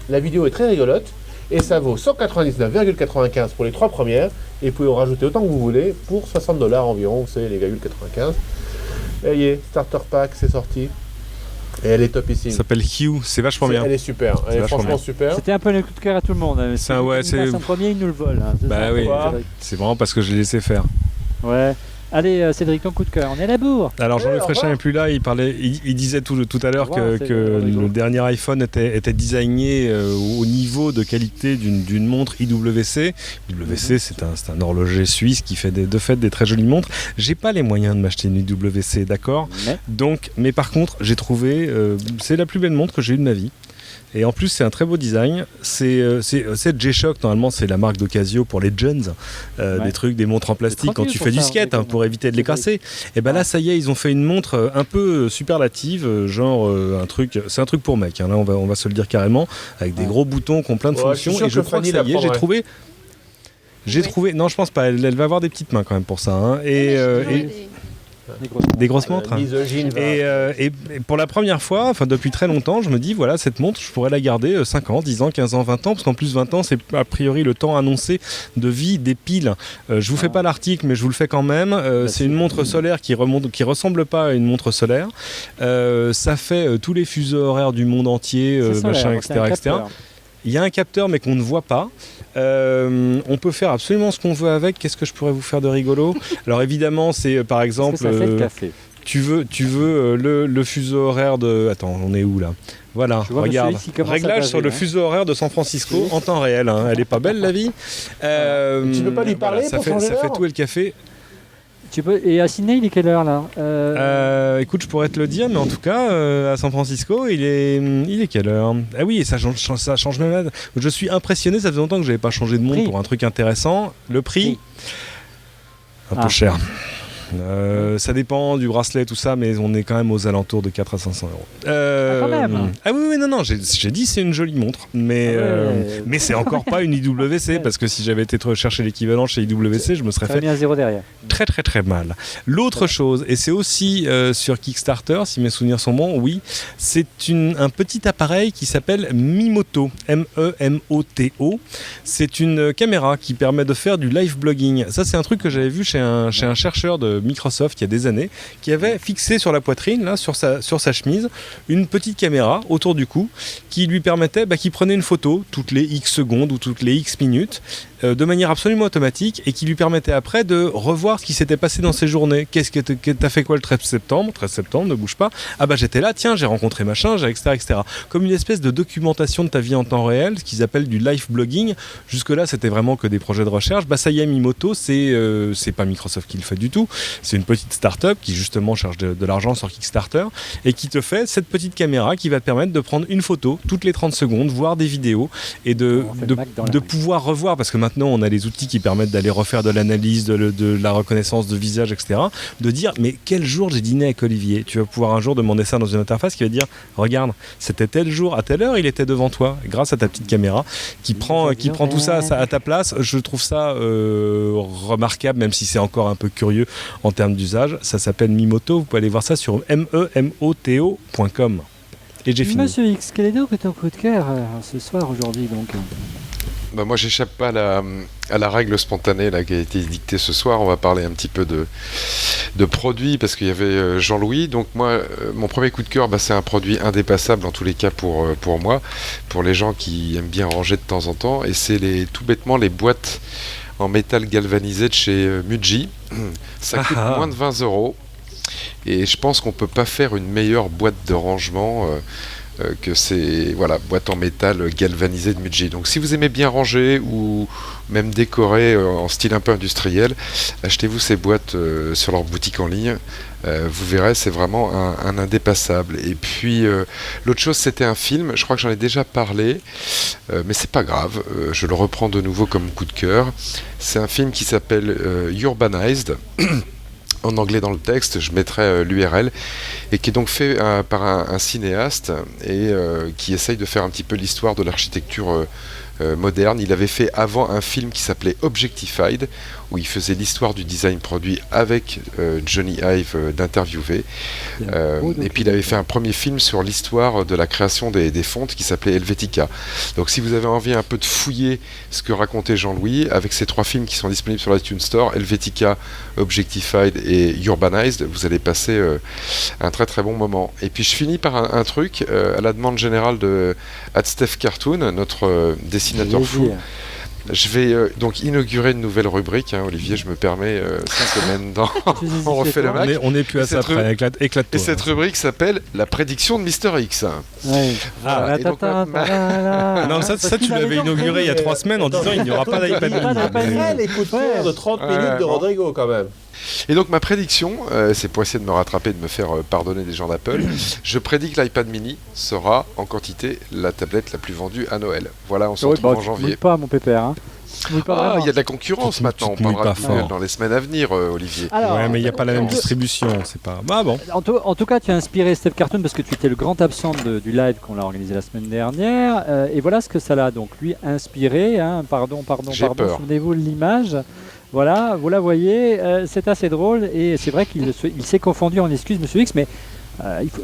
La vidéo est très rigolote et ça vaut 199,95 pour les 3 premières et vous pouvez en rajouter autant que vous voulez pour $60 environ, c'est les 95. Ça y est, Starter Pack, c'est sorti. Et elle est topissime. Ça s'appelle Hue, c'est vachement bien. Elle est super, elle C'est est vachement franchement bien. super. C'était un peu le coup de cœur à tout le monde. C'est un- ouais, c'est- un premier, il nous le vole. Hein, c'est Bah ça, oui. Cédric. C'est vraiment parce que je l'ai laissé faire. Ouais. Allez, Cédric, ton coup de cœur. On est à la bourre. Alors Ouais, Jean-Luc au Fréchin revoir. n'est plus là, il disait tout à l'heure Au revoir, que c'est Rodrigo. le dernier iPhone était designé au niveau de qualité d'une montre IWC. IWC c'est un horloger suisse qui fait de fait des très jolies montres. J'ai pas les moyens de m'acheter une IWC, d'accord. Mais Mais par contre j'ai trouvé, c'est la plus belle montre que j'ai eue de ma vie. Et en plus, c'est un très beau design. C'est G-Shock, normalement, c'est la marque de Casio pour les jeunes. Ouais. Des trucs, des montres en plastique quand tranquille tu pour fais du ça, skate, Rodrigo. pour éviter de les casser. Et ben là, ça y est, ils ont fait une montre un peu superlative, genre un truc, c'est un truc pour mec. Hein, là, on va se le dire carrément, avec des Ouais. gros boutons qui ont plein de Ouais, je suis fonctions. sûr Et je que crois que Fanny ça y est, la j'ai prendrait. trouvé. J'ai Oui. trouvé. Non, je pense pas. Elle va avoir des petites mains quand même pour ça. Hein. Mais j'ai toujours eu Et des- des grosses montres. Hein. Misogyne, va. Et pour la première fois, enfin depuis très longtemps, je me dis voilà, cette montre, je pourrais la garder 5 ans, 10 ans, 15 ans, 20 ans, parce qu'en plus 20 ans, c'est a priori le temps annoncé de vie des piles. Je vous fais pas l'article, mais je vous le fais quand même. C'est une montre solaire qui ressemble pas à une montre solaire. Ça fait tous les fuseaux horaires du monde entier, c'est solaire, machin, c'est un etc., etc. capteur. Il y a un capteur, mais qu'on ne voit pas. On peut faire absolument ce qu'on veut avec. Qu'est-ce que je pourrais vous faire de rigolo? Alors évidemment, c'est par Est-ce que exemple, ça fait le café. tu veux le fuseau horaire de... Attends, on est où là? Voilà, Je vois Monsieur regarde. X qui commence à Réglage baver, sur le hein. fuseau horaire de San Francisco en temps réel. Hein. Elle est pas belle la vie. Tu peux pas lui parler ça pour fait, changer ça fait l'heure tout et le café. Et à Sydney, il est quelle heure là Écoute, je pourrais te le dire, mais en tout cas, à San Francisco, il est quelle heure? Ah oui, et ça change même. Je suis impressionné, ça faisait longtemps que j'avais pas changé de monde Prix. pour un truc intéressant. Le prix, un peu Ah. cher. Ça dépend du bracelet, tout ça, mais on est quand même aux alentours de 4 à 500 euros. quand même. Ah oui, non, j'ai dit c'est une jolie montre, mais, mais c'est encore pas une IWC, parce que si j'avais été chercher l'équivalent chez IWC, je me serais Ça a fait mis un 0 derrière. très très très mal. L'autre chose, et c'est aussi sur Kickstarter, si mes souvenirs sont bons, oui, c'est un petit appareil qui s'appelle Mimoto, M-E-M-O-T-O. C'est une caméra qui permet de faire du live blogging. Ça, c'est un truc que j'avais vu chez un chercheur de Microsoft il y a des années, qui avait fixé sur la poitrine, là, sur sa chemise, une petite caméra autour du cou, qui lui permettait, qui prenait une photo toutes les X secondes ou toutes les X minutes, de manière absolument automatique, et qui lui permettait après de revoir ce qui s'était passé dans ses journées. Qu'est-ce que t'as fait quoi le 13 septembre 13 septembre, ne bouge pas. Ah j'étais là, tiens, j'ai rencontré machin, etc. Comme une espèce de documentation de ta vie en temps réel, ce qu'ils appellent du live blogging. Jusque-là, c'était vraiment que des projets de recherche. Ça y est, Mimoto, c'est pas Microsoft qui le fait du tout. C'est une petite start-up qui justement cherche de l'argent sur Kickstarter et qui te fait cette petite caméra qui va te permettre de prendre une photo toutes les 30 secondes, voir des vidéos et de pouvoir revoir, parce que maintenant on a les outils qui permettent d'aller refaire de l'analyse, de la reconnaissance de visage, etc. De dire, mais quel jour j'ai dîné avec Olivier? Tu vas pouvoir un jour demander ça dans une interface qui va dire, regarde, c'était tel jour, à telle heure, il était devant toi, grâce à ta petite caméra qui prend tout ça à ta place. Je trouve ça remarquable, même si c'est encore un peu curieux en termes d'usage. Ça s'appelle Mimoto, vous pouvez aller voir ça sur memoto.com. Et j'ai fini. Monsieur X, quel est donc ton coup de cœur ce soir, aujourd'hui donc? Moi, j'échappe pas à la règle spontanée là, qui a été dictée ce soir. On va parler un petit peu de produits, parce qu'il y avait Jean-Louis. Donc moi, mon premier coup de cœur, c'est un produit indépassable en tous les cas pour moi, pour les gens qui aiment bien ranger de temps en temps. Et c'est tout bêtement les boîtes en métal galvanisé de chez Muji. Ça coûte moins de 20 €. Et je pense qu'on peut pas faire une meilleure boîte de rangement que ces boîtes en métal galvanisées de Muji. Donc si vous aimez bien ranger ou même décorer en style un peu industriel, achetez-vous ces boîtes sur leur boutique en ligne. Vous verrez, c'est vraiment un indépassable. Et puis l'autre chose, c'était un film, je crois que j'en ai déjà parlé, mais c'est pas grave, je le reprends de nouveau comme coup de cœur. C'est un film qui s'appelle Urbanized. En anglais dans le texte, je mettrai l'URL, et qui est donc fait par un cinéaste et qui essaye de faire un petit peu l'histoire de l'architecture moderne. Il avait fait avant un film qui s'appelait Objectified, où il faisait l'histoire du design produit avec Johnny Ive d'interviewer. Et puis il avait fait un premier film sur l'histoire de la création des fontes qui s'appelait Helvetica. Donc si vous avez envie un peu de fouiller ce que racontait Jean-Louis, avec ces 3 films qui sont disponibles sur l'iTunes Store, Helvetica, Objectified et Urbanized, vous allez passer un très très bon moment. Et puis je finis par un truc, à la demande générale de @Steph Cartoon, notre dessinateur fou. Je vais donc inaugurer une nouvelle rubrique, Olivier, je me permets, cette semaine dans On refait le Mac. On n'est plus à ça après, éclate-toi. Et cette rubrique s'appelle La prédiction de Mister X. Ouais. Voilà. Et donc, Non, ça tu l'avais inauguré il y a 3 semaines en disant il n'y aura pas d'iPad mini. Les coups de cœur de 30 minutes de Rodrigo quand même. Et donc ma prédiction, c'est pour essayer de me rattraper, de me faire pardonner des gens d'Apple, je prédis que l'iPad mini sera en quantité la tablette la plus vendue à Noël. Voilà, on se retrouve en janvier. Pas mon pépère, hein. Il y a de la concurrence maintenant, on parlera de Noël dans les semaines à venir, Olivier. Alors, ouais, mais il n'y a pas la même distribution, c'est pas... bon. En tout cas, tu as inspiré Steph Cartoon parce que tu étais le grand absent du live qu'on a organisé la semaine dernière. Et voilà ce que ça l'a donc lui inspiré. Pardon, souvenez-vous de l'image. Voilà, vous la voyez, c'est assez drôle et c'est vrai qu'il s'est confondu en excuses, Monsieur X, mais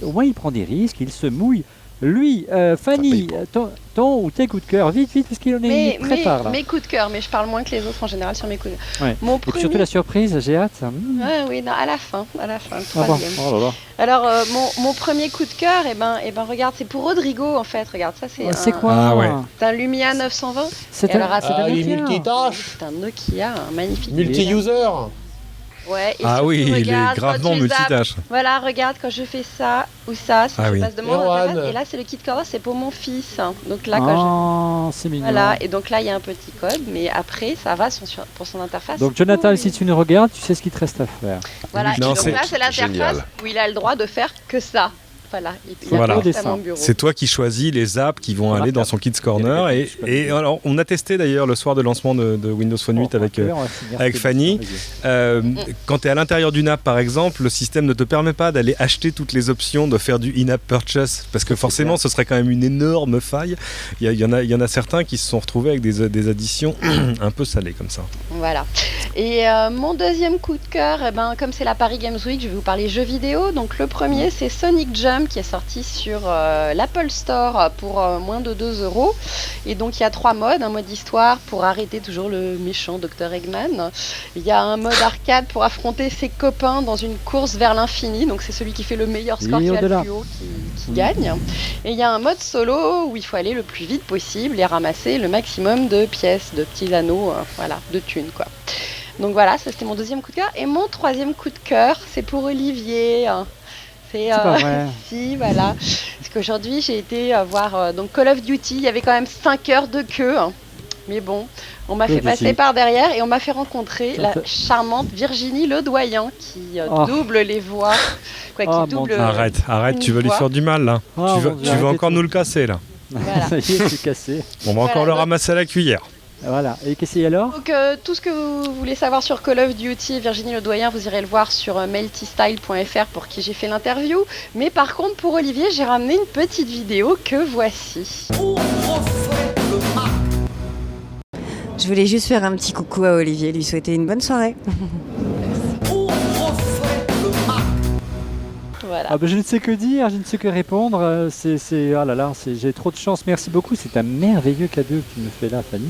au moins il prend des risques, il se mouille. Lui, Fanny, ton ou tes coups de cœur, vite, parce qu'il en est très tard là. Mes coups de cœur, mais je parle moins que les autres en général sur mes coups de cœur. Ouais. Et puis surtout la surprise, j'ai hâte. Oui, non, à la fin, le troisième. Oh là là. Alors, mon premier coup de cœur, regarde, c'est pour Rodrigo en fait. Regarde, ça c'est quoi c'est un Lumia 920. C'est un multitâches. C'est un Nokia, un magnifique. Multi-user. Ouais, et Ah surtout, oui, il est regarde, quand gravement tu zappes, multitâche. voilà, regarde quand je fais ça ou ça, si Ah je oui. passe de mon Erwan. interface. Et là, c'est le kit corner, c'est pour mon fils. Donc là, quand je... Oh, c'est mignon. Voilà, et donc là, il y a un petit code, mais après, ça va pour son interface. Donc Jonathan, Oui. si tu nous regardes, tu sais ce qu'il te reste à faire. Voilà, Non, et donc c'est là, c'est l'interface génial. où il a le droit de faire que ça. Voilà, il y a Voilà. pas Dessin. à mon bureau. C'est toi qui choisis les apps qui vont On va aller dans faire. son Kids Corner. Et alors, on a testé d'ailleurs le soir de lancement de Windows Phone 8 avec Fanny. Quand tu es à l'intérieur d'une app, par exemple, le système ne te permet pas d'aller acheter toutes les options, de faire du in-app purchase, parce que forcément, clair. ce serait quand même une énorme faille. Il y en a certains qui se sont retrouvés avec des additions un peu salées comme ça. Voilà. Et mon deuxième coup de cœur, eh ben, comme c'est la Paris Games Week, je vais vous parler jeux vidéo. Donc le premier, c'est Sonic Jump qui est sorti sur l'Apple Store pour moins de 2 €. Et donc il y a 3 modes. Un mode histoire pour arrêter toujours le méchant Dr Eggman. Il y a un mode arcade pour affronter ses copains dans une course vers l'infini. Donc c'est celui qui fait le meilleur score Et qui a le au-delà. plus haut qui gagne. Et il y a un mode solo où il faut aller le plus vite possible et ramasser le maximum de pièces, de petits anneaux, voilà, de thunes quoi. Donc voilà, ça c'était mon deuxième coup de cœur. Et mon troisième coup de cœur, c'est pour Olivier. C'est pas vrai. si, voilà. Parce qu'aujourd'hui, j'ai été voir donc Call of Duty. Il y avait quand même 5 heures de queue. Mais bon, on m'a Call fait of passer Duty. par derrière et on m'a fait rencontrer la Ça- charmante Virginie Ledoyen qui Oh. double les voix. Quoi, Oh, qui mon double. Dieu. Arrête, tu une vas lui voix. faire du mal là. Oh, tu mon vas, Dieu, tu vas arrêtez encore tout. nous le casser là. Voilà. Ça y est, c'est cassé. On va encore Voilà, le donc- ramasser à la cuillère. Voilà. Et qu'est-ce qu'il y a alors? Donc tout ce que vous voulez savoir sur Call of Duty, Virginie Ledoyen, vous irez le voir sur meltystyle.fr pour qui j'ai fait l'interview. Mais par contre pour Olivier, j'ai ramené une petite vidéo que voici. Je voulais juste faire un petit coucou à Olivier, lui souhaiter une bonne soirée. Voilà. Ah ben, je ne sais que dire, je ne sais que répondre. Ah là là, j'ai trop de chance. Merci beaucoup. C'est un merveilleux cadeau que tu me fais là, Fanny.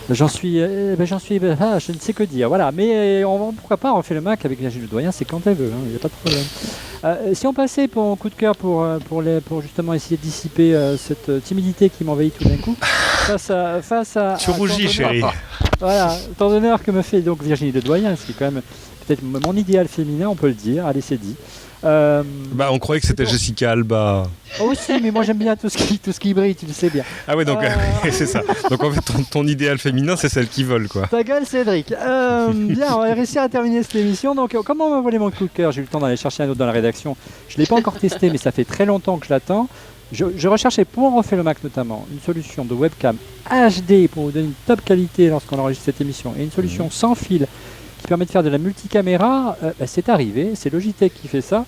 Je ne sais que dire. Voilà. Mais pourquoi pas, on fait le Mac avec Virginie Ledoyen, c'est quand elle veut. Il n'y a pas de problème. Si on passait pour un coup de cœur pour justement essayer de dissiper cette timidité qui m'envahit tout d'un coup, face à Tu rougis, tant d'honneur- chérie. Voilà, tant d'honneur que me fait donc Virginie Ledoyen, ce qui est quand même peut-être mon idéal féminin, on peut le dire. Allez, c'est dit. Bah, on croyait que c'était Jessica Alba. Aussi, mais moi j'aime bien tout ce qui brille, tu le sais bien. Ah ouais, donc c'est ça. Donc en fait, ton idéal féminin, c'est celle qui vole, quoi. Ta gueule, Cédric. Bien, on va réussir à terminer cette émission. Donc, comment on m'a volé mon coup de cœur? J'ai eu le temps d'aller chercher un autre dans la rédaction. Je ne l'ai pas encore testé, mais ça fait très longtemps que je l'attends. Je recherchais pour On refait le Mac notamment une solution de webcam HD pour vous donner une top qualité lorsqu'on enregistre cette émission et une solution sans fil qui permet de faire de la multicaméra. C'est arrivé, c'est Logitech qui fait ça.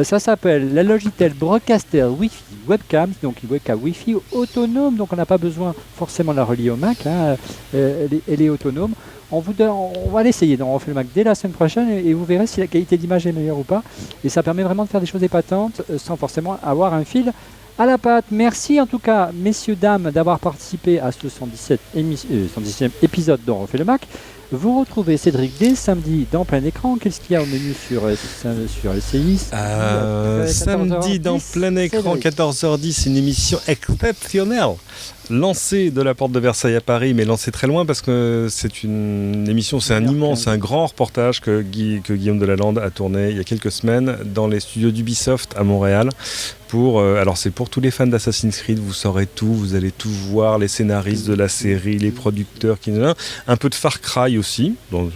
Ça s'appelle la Logitech Broadcaster Wi-Fi Webcam, donc une webcam Wi-Fi autonome, donc on n'a pas besoin forcément de la relier au Mac, hein. Elle est autonome. On va l'essayer, on refait le Mac dès la semaine prochaine et vous verrez si la qualité d'image est meilleure ou pas. Et ça permet vraiment de faire des choses épatantes sans forcément avoir un fil à la patte. Merci en tout cas, messieurs, dames, d'avoir participé à ce 117e épisode d'On refait le Mac. Vous retrouvez Cédric dès samedi dans Plein Écran. Qu'est-ce qu'il y a au menu sur LCI? Samedi dans Plein Écran, 14h10, une émission exceptionnelle. Lancée de la porte de Versailles à Paris, mais lancée très loin parce que c'est une émission, c'est un grand reportage que Guillaume Delalande a tourné il y a quelques semaines dans les studios d'Ubisoft à Montréal. Alors c'est pour tous les fans d'Assassin's Creed, vous saurez tout, vous allez tout voir, les scénaristes de la série, les producteurs, un peu de Far Cry aussi, donc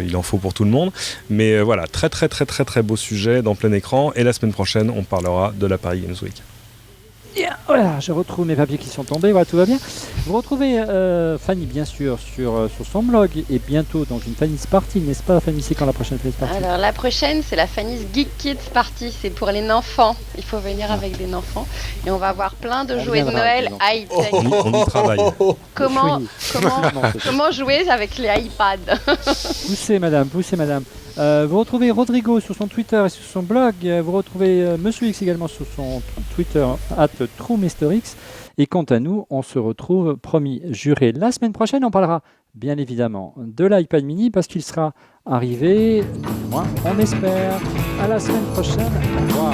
il en faut pour tout le monde. Mais voilà, très très très très très beau sujet dans Plein Écran. Et la semaine prochaine, on parlera de la Paris Games Week. Voilà, je retrouve mes papiers qui sont tombés, voilà, tout va bien. Vous retrouvez Fanny, bien sûr, sur son blog et bientôt dans une Fanny's Party, n'est-ce pas, Fanny? C'est quand la prochaine Fanny's Party? Alors la prochaine, c'est la Fanny's Geek Kids Party, c'est pour les enfants. Il faut venir avec des enfants et on va avoir plein de jouets de viendra Noël avec des high-tech. On y travaille. Comment jouer avec les iPads? Poussez, madame, poussez, madame. Vous retrouvez Rodrigo sur son Twitter et sur son blog. Vous retrouvez Monsieur X également sur son Twitter @TrueMrX. Et quant à nous, on se retrouve, promis, juré, la semaine prochaine. On parlera bien évidemment de l'iPad mini parce qu'il sera arrivé, du moins, on espère. À la semaine prochaine. Au revoir.